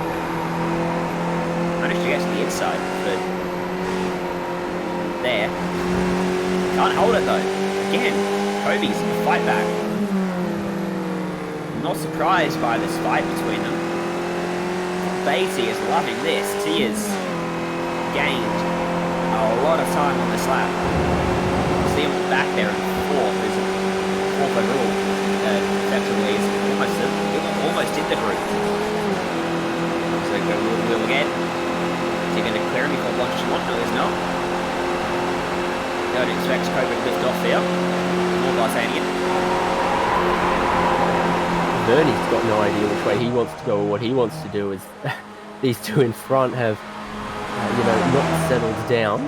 managed to get to the inside, but there. Can't hold it though. Again, Kobe's in the fight back. I'm not surprised by this fight between them. Beatty is loving this. He has gained a lot of time on this lap. See him back there in fourth. Is fourth overall. Effectively, is almost in the group. So go wheel again. Is he going to clear him before lunch? No, he's not. Don't expect Kobe to lift off there. More Vartanian. Vernie's got no idea which way he wants to go or what he wants to do. Is these two in front have, not settled down.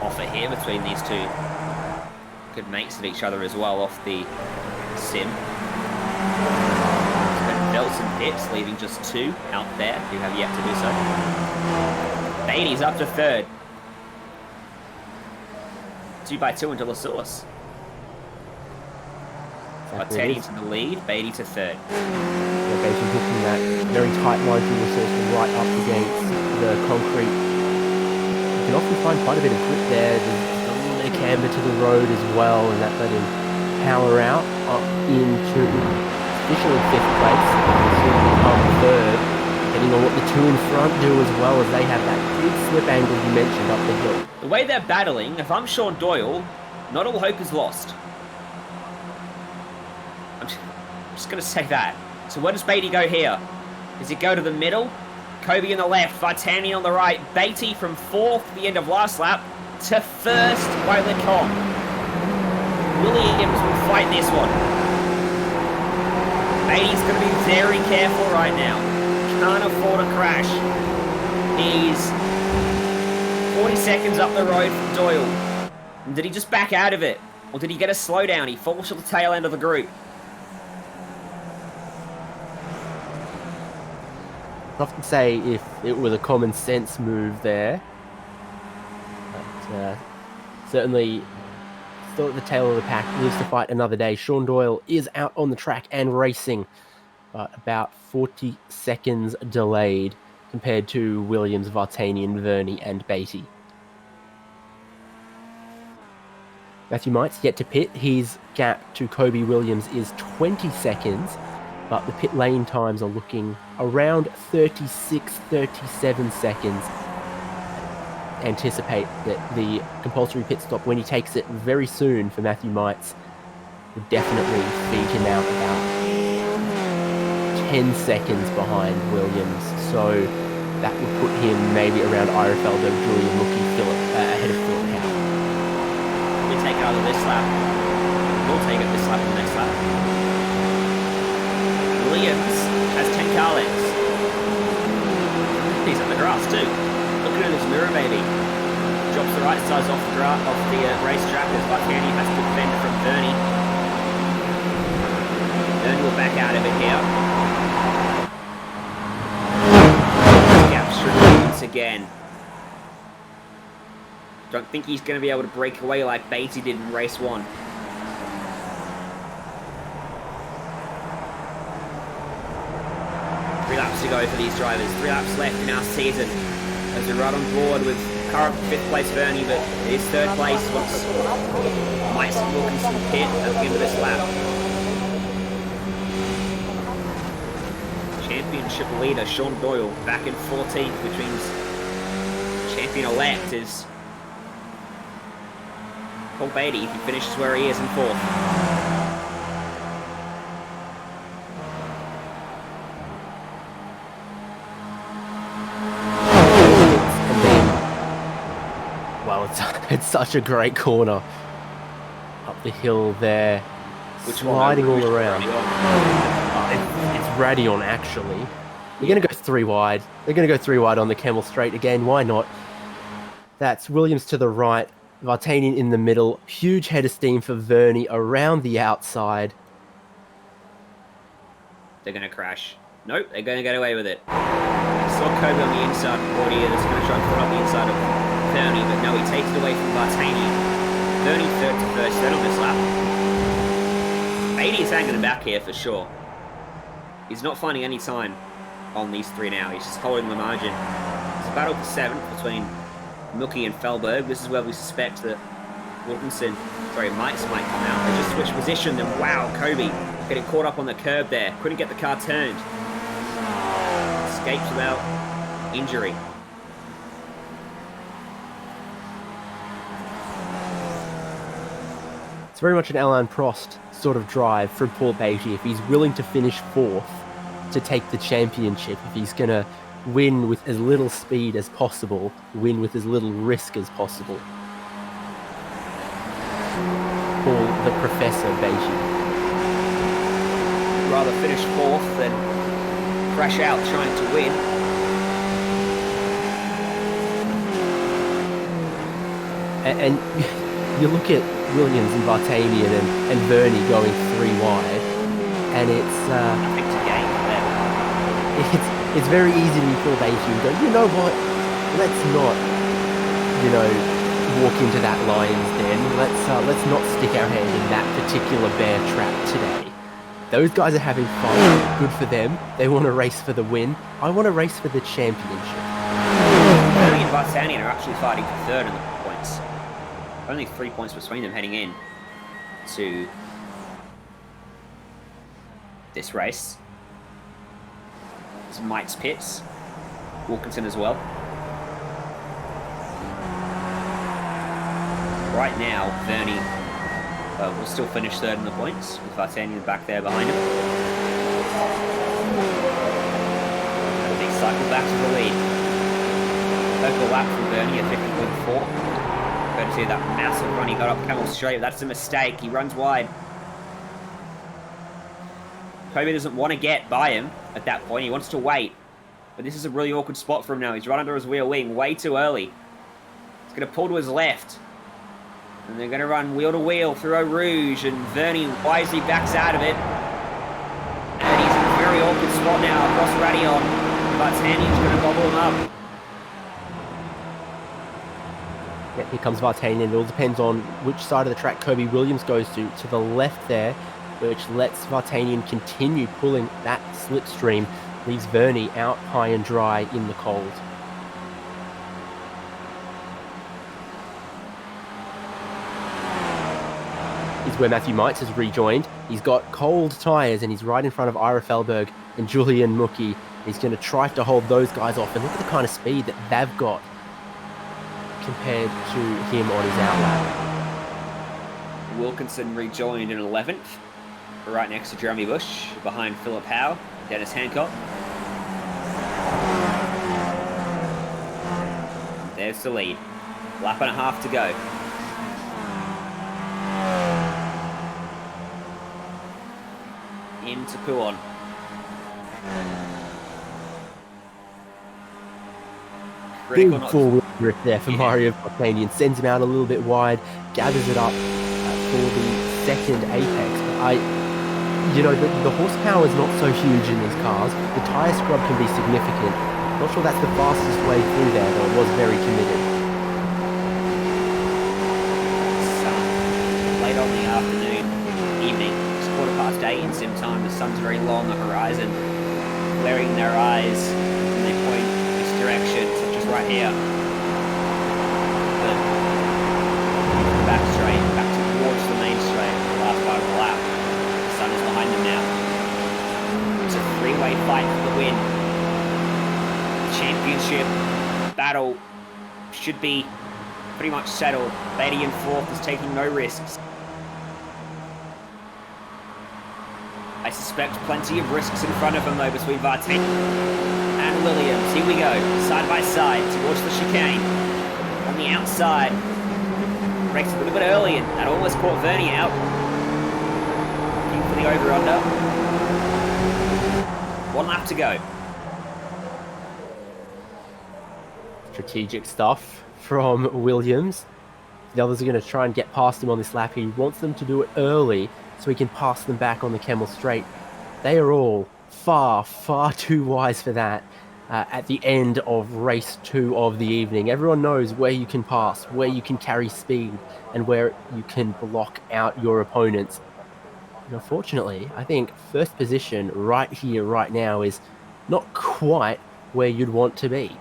Offer here between these two. Good mates of each other as well off the sim. Belts and pits, leaving just two out there who have yet to do so. Beatty's up to third. 2x2 into La Source. Vartanian to the lead, Beatty to third. Beatty hooking that very tight line through La Source right up against the concrete. You can often find quite a bit of grip there. There's a little bit of camber to the road as well, and that let him power out up into officially 5th place. Soon become 3rd, depending on what the two in front do as well, as they have that big slip angle you mentioned up the hill. The way they're battling, if I'm Sean Doyle, not all hope is lost. I'm just going to say that. So where does Beatty go here? Does he go to the middle? Kobe on the left, Vartanian on the right. Beatty from 4th at the end of last lap to 1st by Lecom. Williams will fight this one. Beatty's going to be very careful right now. Can't afford a crash. He's 40 seconds up the road from Doyle. And did he just back out of it? Or did he get a slowdown? He falls to the tail end of the group. Tough to say if it was a common sense move there. But certainly still at the tail of the pack, lives to fight another day. Sean Doyle is out on the track and racing, but about 40 seconds delayed compared to Williams, Vartanian, Vernie and Beatty. Matthew Might's yet to pit. His gap to Kobe Williams is 20 seconds, but the pit lane times are looking around 36, 37 seconds. Anticipate that the compulsory pit stop, when he takes it very soon for Matthew Mites, would definitely feed him out about 10 seconds behind Williams. So that would put him maybe around Irefeldo, Julian Mookie, ahead of Philip Howe. We take it out of this lap. We'll take it this lap and the next lap. Williams has 10 car lengths. He's on the grass too. Looking at his mirror, baby. Drops the right sides off the racetrack as Vartanian has to defend from Vernie. Vernie will back out of it here. Gap stricken once again. Don't think he's going to be able to break away like Beatty did in race 1. To go for these drivers. 3 laps left in our season as we're right on board with current 5th place Vernie, but it is 3rd place once Mike Wilkinson pit at the end of this lap. Championship leader Sean Doyle back in 14th, which means champion-elect is Paul Beatty if he finishes where he is in 4th. It's such a great corner up the hill there, which sliding all around. It's Radion actually. They're going to go 3 wide. They're going to go 3 wide on the Camel Straight again. Why not? That's Williams to the right, Vartanian in the middle. Huge head of steam for Vernie around the outside. They're going to crash. Nope, they're going to get away with it. I saw Kobe on the inside board here. That's going to try and put up the inside of Bernie, but no, he takes it away from Vartanian. Bernie third to first, third on this lap. 80 is hanging him back here for sure. He's not finding any time on these three now. He's just holding the margin. It's a battle for 7th between Mookie and Felberg. This is where we suspect that Mites might come out. They just switched position, and wow, Kobe getting caught up on the curb there. Couldn't get the car turned. Escaped without injury. It's very much an Alain Prost sort of drive from Paul Beatty. If he's willing to finish 4th to take the championship, if he's going to win with as little speed as possible, win with as little risk as possible. Paul the Professor Beatty. Rather finish 4th than crash out trying to win. And you look at Williams and Vartanian and Bernie going 3 wide, and it's Nothing to gain for them. it's very easy to be Paul Beatty and go, you know what, let's not, walk into that lion's den. Let's not stick our hand in that particular bear trap today. Those guys are having fun. Good for them. They want to race for the win. I want to race for the championship. Bernie and Vartanian are actually fighting for 3rd in the points. Only 3 points between them heading in to this race. There's Mike's pits. Wilkinson as well. Right now, Bernie will still finish 3rd in the points, with Vartanian back there behind him. And they cycle back to the lead. Local lap from Bernie at 50.4. Courtesy of that massive run he got up Camel Straight. That's a mistake. He runs wide. Kobe doesn't want to get by him at that point. He wants to wait. But this is a really awkward spot for him now. He's right under his wheel wing way too early. He's going to pull to his left. And they're going to run wheel to wheel through Eau Rouge. And Vernie wisely backs out of it. And he's in a very awkward spot now across Radion. But Vartanian's going to gobble him up. Yeah, here comes Vartanian. It all depends on which side of the track Kobe Williams goes to the left there, which lets Vartanian continue pulling that slipstream, leaves Vernie out high and dry in the cold. Is where Matthew Mites has rejoined. He's got cold tyres and he's right in front of Ira Felberg and Julian Mookie. He's going to try to hold those guys off, and look at the kind of speed that they've got compared to him on his outlap. Wilkinson rejoined in 11th, right next to Jeremy Bush, behind Philip Howe, Dennis Hancock. There's the lead. Lap and a half to go. Into Puon. Big forward grip there for Mario Vartanian. Sends him out a little bit wide, gathers it up for the second apex. But the horsepower is not so huge in these cars. The tyre scrub can be significant. Not sure that's the fastest way through there, though. It was very committed. Late on the afternoon, evening. It's 8:15 in sim time. The sun's very low on the horizon, glaring in their eyes, and they point this direction, such as right here. But back straight, back towards the main straight, the last part of the lap. The sun is behind them now. It's a three-way fight for the win. The championship battle should be pretty much settled. Beatty in 4th is taking no risks. I suspect plenty of risks in front of him, though, between Vartanian and Williams. Here we go, side by side, towards the chicane. On the outside, brakes a little bit early, and that almost caught Vernie out. Looking for the over-under. 1 lap to go. Strategic stuff from Williams. The others are going to try and get past him on this lap. He wants them to do it early so he can pass them back on the Camel Straight. They are all far, far too wise for that. at the end of race 2 of the evening. Everyone knows where you can pass, where you can carry speed, and where you can block out your opponents. And unfortunately, I think first position right here, right now, is not quite where you'd want to be.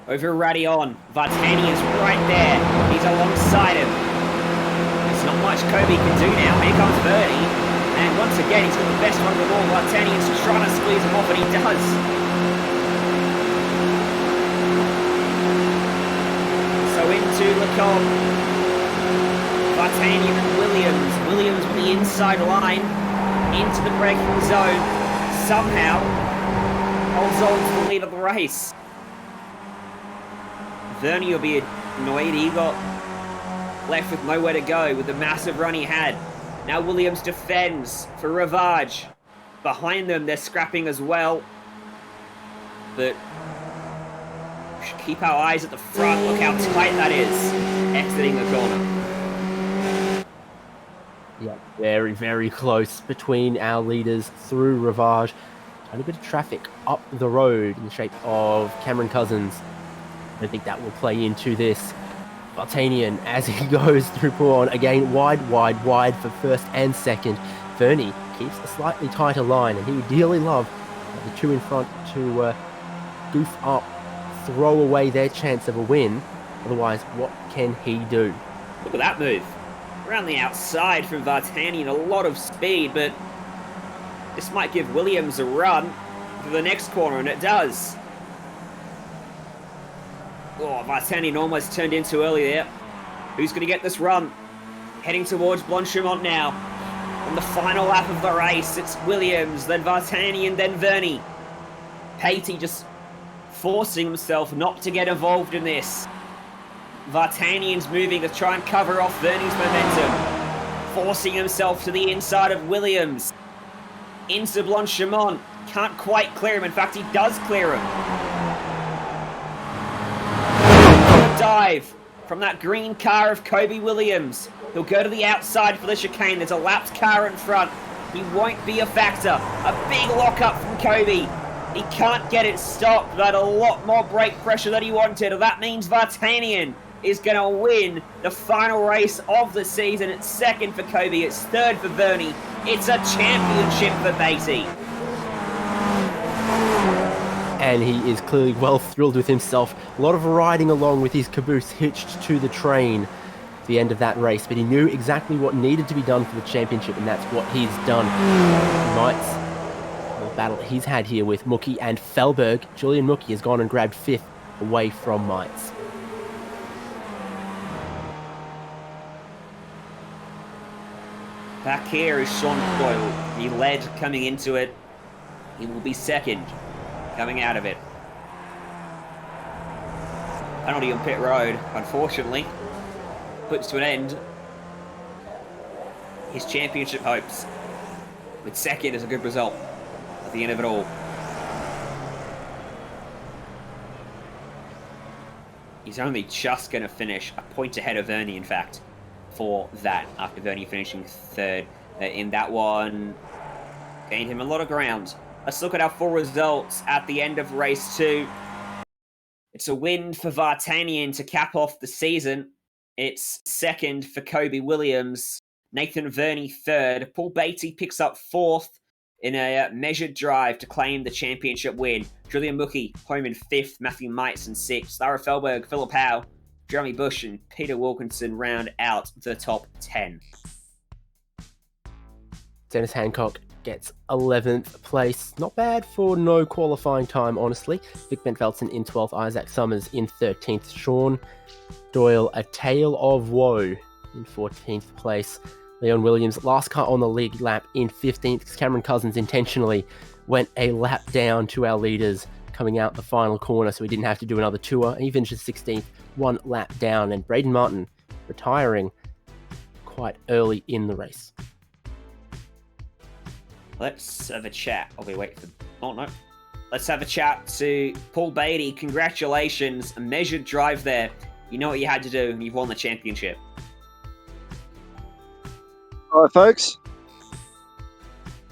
Over Radion, Vartanian's right there. He's alongside him. There's not much Kobe can do now. Here comes Verdi. And once again, he's got the best one of them all. Vartanian's trying to squeeze him off, and he does. So into Lecombe. Vartanian and Williams. Williams with the inside line. Into the braking zone. Somehow holds on to the lead of the race. Vernie will be annoyed. He got left with nowhere to go with the massive run he had. Now Williams defends for Ravage. Behind them, they're scrapping as well. But we should keep our eyes at the front. Look how tight that is. Exiting the corner. Yeah, very, very close between our leaders through Ravage. And a bit of traffic up the road in the shape of Cameron Cousins. I think that will play into this. Vartanian, as he goes through Pawn, again, wide for first and second. Vernie keeps a slightly tighter line, and he would dearly love the two in front to goof up, throw away their chance of a win. Otherwise, what can he do? Look at that move. Around the outside from Vartanian, a lot of speed, but this might give Williams a run for the next corner, and it does. Oh, Vartanian almost turned in too early there. Who's going to get this run? Heading towards Blanchimont now. On the final lap of the race, it's Williams, then Vartanian, then Vernie. Patey just forcing himself not to get involved in this. Vartanian's moving to try and cover off Vernie's momentum. Forcing himself to the inside of Williams. Into Blanchimont. Can't quite clear him. In fact, he does clear him. Dive from that green car of Kobe Williams. He'll go to the outside for the chicane. There's a lapped car in front. He won't be a factor. A big lockup from Kobe. He can't get it stopped. But a lot more brake pressure than he wanted. That means Vartanian is going to win the final race of the season. It's second for Kobe. It's third for Vernie. It's a championship for Beatty. And he is clearly well thrilled with himself. A lot of riding along with his caboose hitched to the train at the end of that race, but he knew exactly what needed to be done for the championship, and that's what he's done. Mites, the battle he's had here with Mookie and Felberg. Julian Mookie has gone and grabbed 5th away from Mites. Back here is Sean Doyle. He led coming into it. He will be second coming out of it. Penalty on pit road, unfortunately, puts to an end his championship hopes. With second is a good result at the end of it all. He's only just going to finish a point ahead of Vernie, in fact, for that, after Vernie finishing third in that one. Gained him a lot of ground. Let's look at our full results at the end of race 2. It's a win for Vartanian to cap off the season. It's second for Kobe Williams. Nathan Vernie third. Paul Beatty picks up 4th in a measured drive to claim the championship win. Julian Mookie home in 5th. Matthew Mites in 6th. Lara Felberg, Philip Howe, Jeremy Bush and Peter Wilkinson round out the top 10. Dennis Hancock gets 11th place. Not bad for no qualifying time, honestly. Vic Bentvelsen in 12th. Isaac Summers in 13th. Sean Doyle, a tale of woe, in 14th place. Leon Williams, last car on the league lap, in 15th. Cameron Cousins intentionally went a lap down to our leaders coming out the final corner, so he didn't have to do another tour. He finishes 16th, 1 lap down. And Braden Martin retiring quite early in the race. Let's have a chat. Oh, we wait for... Oh, no. Let's have a chat to Paul Beatty. Congratulations. A measured drive there. You know what you had to do, and you've won the championship. All right, folks.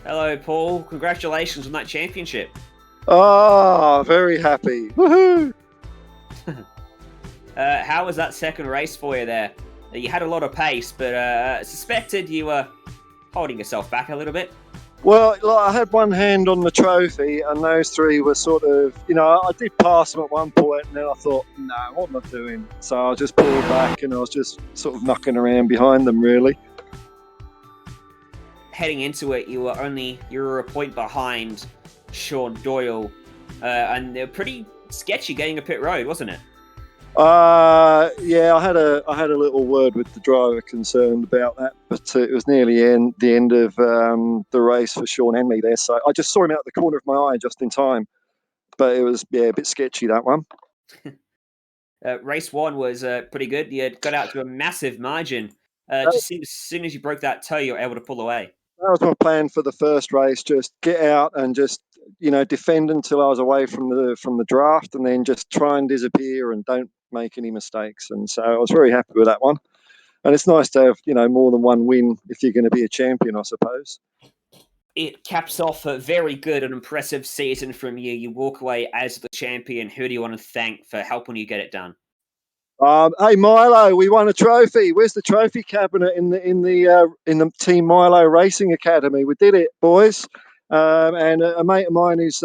Hello, Paul. Congratulations on that championship. Oh, very happy. Woohoo! How was that second race for you there? You had a lot of pace, but suspected you were holding yourself back a little bit. Well, like, I had one hand on the trophy, and those three were sort of, I did pass them at one point, and then I thought, no, what am I doing? So I just pulled back, and I was just sort of knocking around behind them, really. Heading into it, you were a point behind Sean Doyle, and they're pretty sketchy getting a pit road, wasn't it? Yeah, I had a little word with the driver concerned about that, but it was nearly the end of the race for Sean and me there, so I just saw him out the corner of my eye just in time. But it was a bit sketchy, that one. Race 1 was pretty good. You got out to a massive margin. Just as soon as you broke that toe, you were able to pull away. That was my plan for the first race: just get out and just defend until I was away from the draft, and then just try and disappear and don't make any mistakes. And so I was very happy with that one. And it's nice to have more than one win if you're going to be a champion, I suppose. It caps off a very good and impressive season from you. You walk away as the champion. Who do you want to thank for helping you get it done? Hey Milo, we won a trophy. Where's the trophy cabinet in the Team Milo Racing Academy? We did it, boys. And a mate of mine who's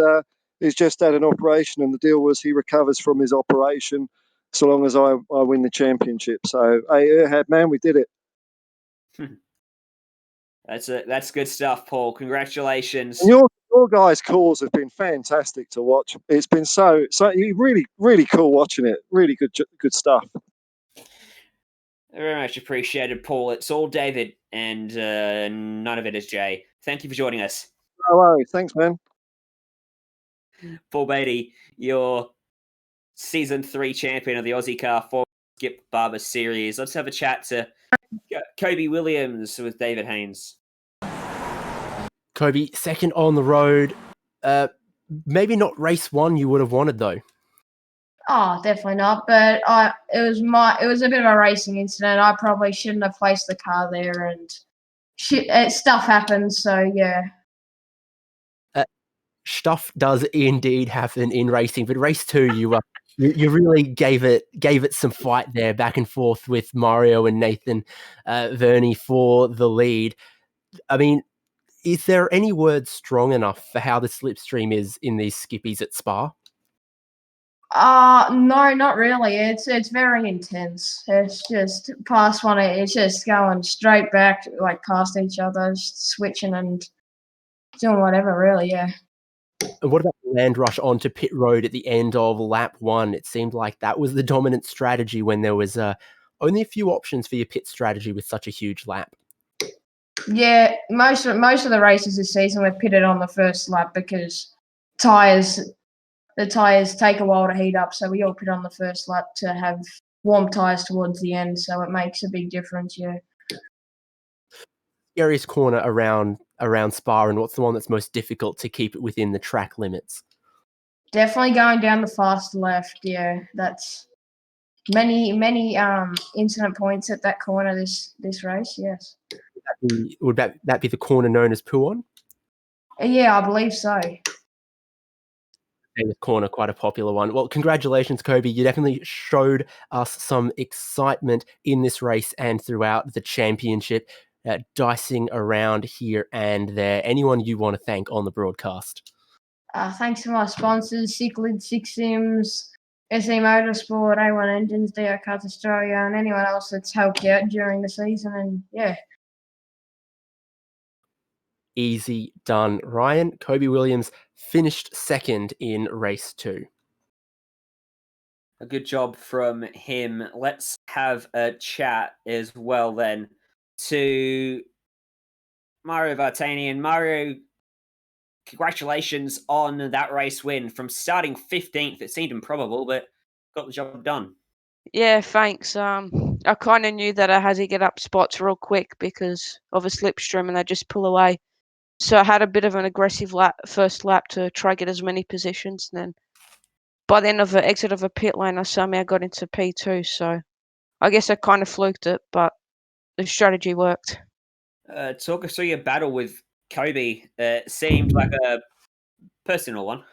just had an operation, and the deal was he recovers from his operation so long as I win the championship. So, hey, Erhard, man, we did it. That's good stuff, Paul. Congratulations. And your guys' calls have been fantastic to watch. It's been so really, really cool watching it. Really good stuff. Very much appreciated, Paul. It's all David, and none of it is Jay. Thank you for joining us. No worries. Thanks, man. Paul Beatty, your Season 3 champion of the Ozicar Skip Barber Series. Let's have a chat to Kobe Williams with David Haynes. Kobe, second on the road. Maybe not race 1 you would have wanted, though. Oh, definitely not. But it was a bit of a racing incident. I probably shouldn't have placed the car there, and stuff happens. So yeah. Stuff does indeed happen in racing, but race 2, you really gave it some fight there, back and forth with Mario and Nathan Verney for the lead. I mean, is there any word strong enough for how the slipstream is in these skippies at Spa? No, not really. It's very intense. It's just past one. It's just going straight back, like past each other, just switching and doing whatever. Really, yeah. And what about the land rush onto pit road at the end of lap 1? It seemed like that was the dominant strategy when there was only a few options for your pit strategy with such a huge lap. Yeah, most of the races this season were pitted on the first lap because the tyres take a while to heat up, so we all pit on the first lap to have warm tyres towards the end, so it makes a big difference, yeah. Scariest corner around Spa, and what's the one that's most difficult to keep it within the track limits? Definitely going down the fast left, yeah. That's many incident points at that corner this race, yes. Would that be the corner known as Puon? Yeah, I believe so. Famous corner, quite a popular one. Well, congratulations, Kobe. You definitely showed us some excitement in this race and throughout the championship, dicing around here and there. Anyone you want to thank on the broadcast? Thanks to my sponsors, Ciclid, Six Sims, SE Motorsport, A1 Engines, DR Cars Australia, and anyone else that's helped out during the season. And yeah. Easy done, Ryan. Kobe Williams finished second in race 2. A good job from him. Let's have a chat as well then to Mario Vartanian. Mario, congratulations on that race win. From starting 15th, it seemed improbable, but got the job done. Yeah, thanks. I kind of knew that I had to get up spots real quick because of a slipstream and they just pull away. So I had a bit of an aggressive first lap to try get as many positions. And then by the end of the exit of a pit lane, I somehow got into P2. So I guess I kind of fluked it, but the strategy worked. Talk us through your battle with Kobe. It seemed like a personal one.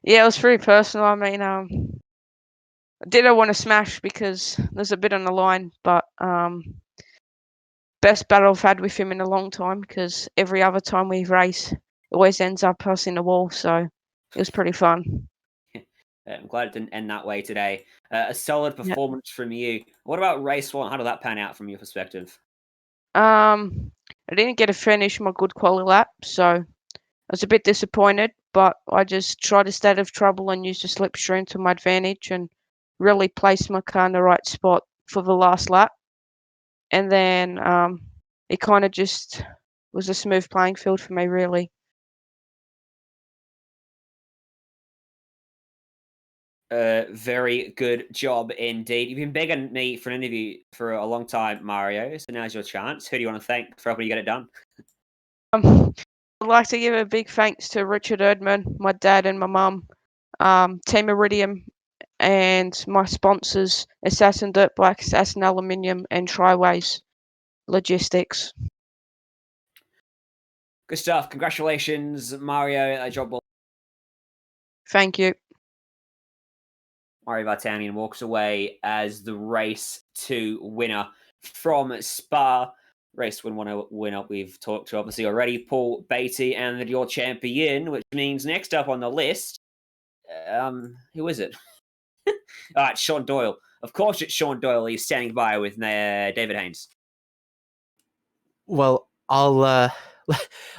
Yeah, it was very personal. I mean, I didn't want to smash because there's a bit on the line, but best battle I've had with him in a long time because every other time we race, it always ends up us in the wall. So it was pretty fun. I'm glad it didn't end that way today. A solid Yeah. performance from you. What about race one? How did that pan out from your perspective? I didn't get to finish my good quality lap, so I was a bit disappointed. But I just tried to stay out of trouble and use the slipstream to my advantage and really place my car in the right spot for the last lap. And then it kind of just was a smooth playing field for me, really. Very good job indeed. You've been begging me for an interview for a long time, Mario. So now's your chance. Who do you want to thank for helping you get it done? I'd like to give a big thanks to Richard Erdman, my dad and my mum, Team Iridium, and my sponsors, Assassin Dirt Black, Assassin Aluminium, and Triways Logistics. Good stuff. Congratulations, Mario. Job well. Thank you. Mario Vartanian walks away as the race 2 winner from Spa. Race 1 winner we've talked to obviously already, Paul Beatty, and your champion, which means next up on the list, who is it? All right, Sean Doyle. Of course it's Sean Doyle. He's standing by with David Haynes. Well, I'll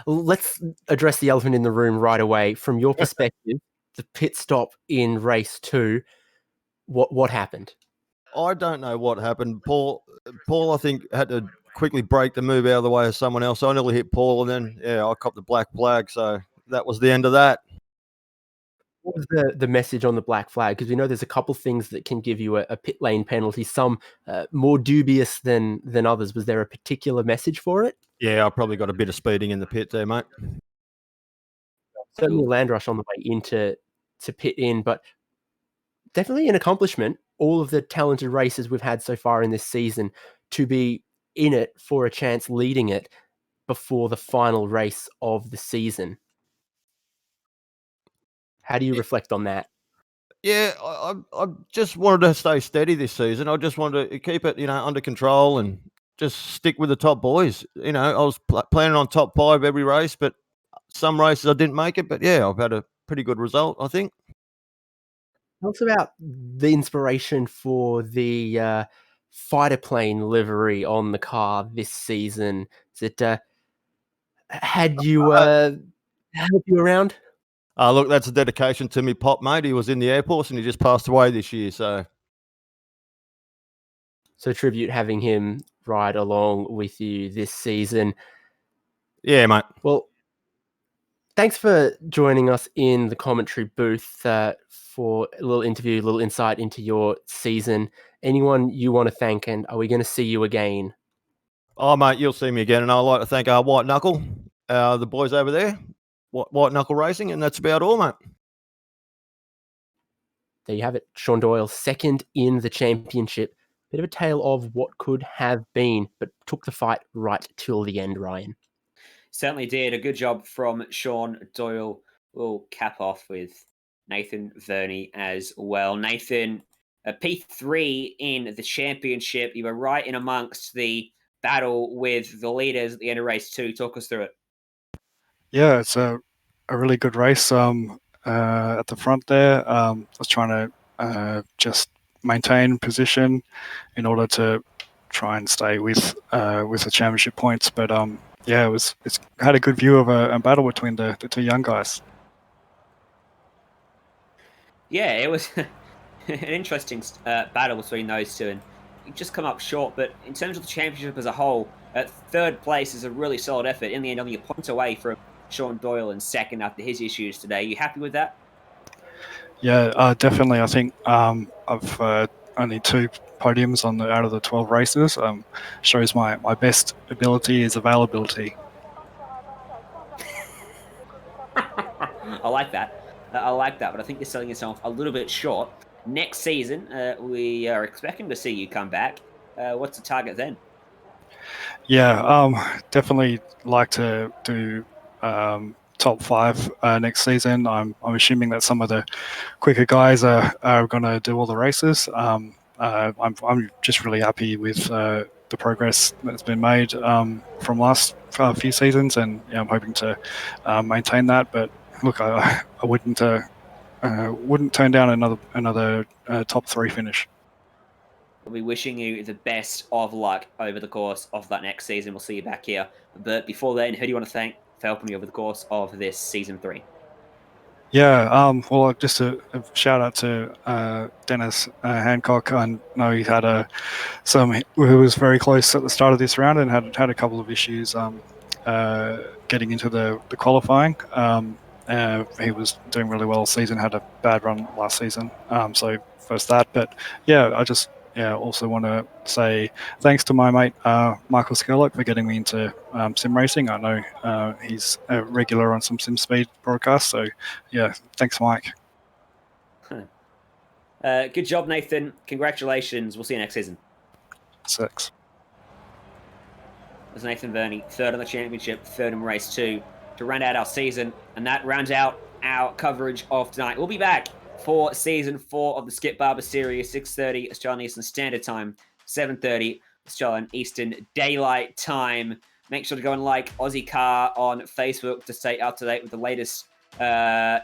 let's address the elephant in the room right away. From your perspective, the pit stop in race 2, what happened? I don't know what happened. Paul, I think, had to quickly break the move out of the way of someone else. I nearly hit Paul, and then I copped the black flag. So that was the end of that. What was the message on the black flag? Because we know there's a couple things that can give you a pit lane penalty, some more dubious than others. Was there a particular message for it? Yeah, I probably got a bit of speeding in the pit there, mate. Certainly a land rush on the way into pit in, but definitely an accomplishment. All of the talented racers we've had so far in this season to be in it for a chance leading it before the final race of the season. How do you reflect on that? Yeah, I just wanted to stay steady this season. I just wanted to keep it, under control and just stick with the top boys. I was planning on top 5 every race, but some races I didn't make it. But yeah, I've had a pretty good result, I think. Tell us about the inspiration for the fighter plane livery on the car this season. Is it had you help you around? Look, that's a dedication to me pop, mate. He was in the Air Force and he just passed away this year. So tribute having him ride along with you this season. Yeah, mate. Well, thanks for joining us in the commentary booth for a little interview, a little insight into your season. Anyone you want to thank, and are we going to see you again? Oh, mate, you'll see me again. And I'd like to thank our White Knuckle, the boys over there, White Knuckle Racing, and that's about all, mate. There you have it. Sean Doyle, second in the championship. Bit of a tale of what could have been, but took the fight right till the end, Ryan. Certainly did. A good job from Sean Doyle. We'll cap off with Nathan Verney as well. Nathan, P3 in the championship. You were right in amongst the battle with the leaders at the end of race 2. Talk us through it. Yeah, it's a really good race. At the front there, I was trying to just maintain position in order to try and stay with the championship points. But it's had a good view of a battle between the 2 young guys. Yeah, it was an interesting battle between those two, and you just come up short. But in terms of the championship as a whole, third place is a really solid effort. In the end, only a point away from Sean Doyle in second after his issues today. You happy with that? Yeah, definitely. I think I've only 2 podiums out of the 12 races. Shows my best ability is availability. I like that. But I think you're selling yourself a little bit short. Next season, we are expecting to see you come back. What's the target then? Yeah, definitely like to do top 5 next season. I'm assuming that some of the quicker guys are going to do all the races. I'm just really happy with the progress that's been made from last few seasons, and I'm hoping to maintain that. But look, I wouldn't turn down another top 3 finish. We'll be wishing you the best of luck over the course of that next season. We'll see you back here. But before then, who do you want to thank for helping you over the course of this season 3? Yeah, well, just a shout out to Dennis Hancock. I know he had who was very close at the start of this round and had a couple of issues getting into the qualifying. He was doing really well all season, had a bad run last season. So first that, but yeah, I just also want to say thanks to my mate Michael Skellock for getting me into sim racing. I know he's a regular on some Simspeed broadcasts, so yeah, thanks, Mike. Good job, Nathan. Congratulations. We'll see you next season. 6. There's Nathan Verney, 3rd on the championship, 3rd in race 2 to round out our season, and that rounds out our coverage of tonight. We'll be back for season 4 of the Skip Barber Series, 6:30 Australian Eastern Standard Time, 7:30 Australian Eastern Daylight Time. Make sure to go and like Ozicar on Facebook to stay up to date with the latest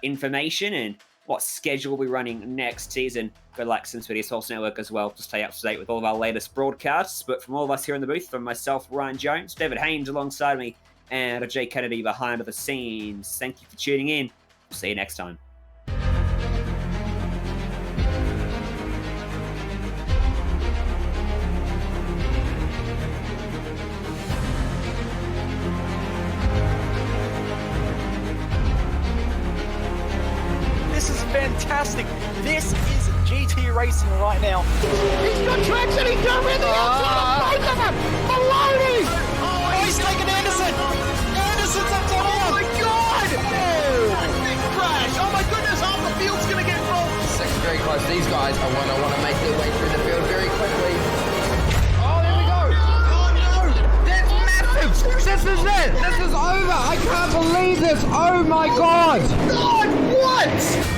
information and what schedule we're running next season. Go like Simspeed Sports Network as well to stay up to date with all of our latest broadcasts. But from all of us here in the booth, from myself, Ryan Jones, David Haynes alongside me, and Jay Kennedy behind the scenes, thank you for tuning in. We'll see you next time. This is fantastic. This is GT racing right now. He's got traction. He's got rid of the outside of both of them. Maloney. Oh, he's taken Anderson. Anderson's up to him. Oh my God. Oh, big crash. Oh my goodness. Half the field's going to get rolled. Second very close. These guys are want to make their way through the field very quickly. Oh, there we go. Oh no. That's massive. This is it. This is over. I can't believe this. Oh my God. God, what?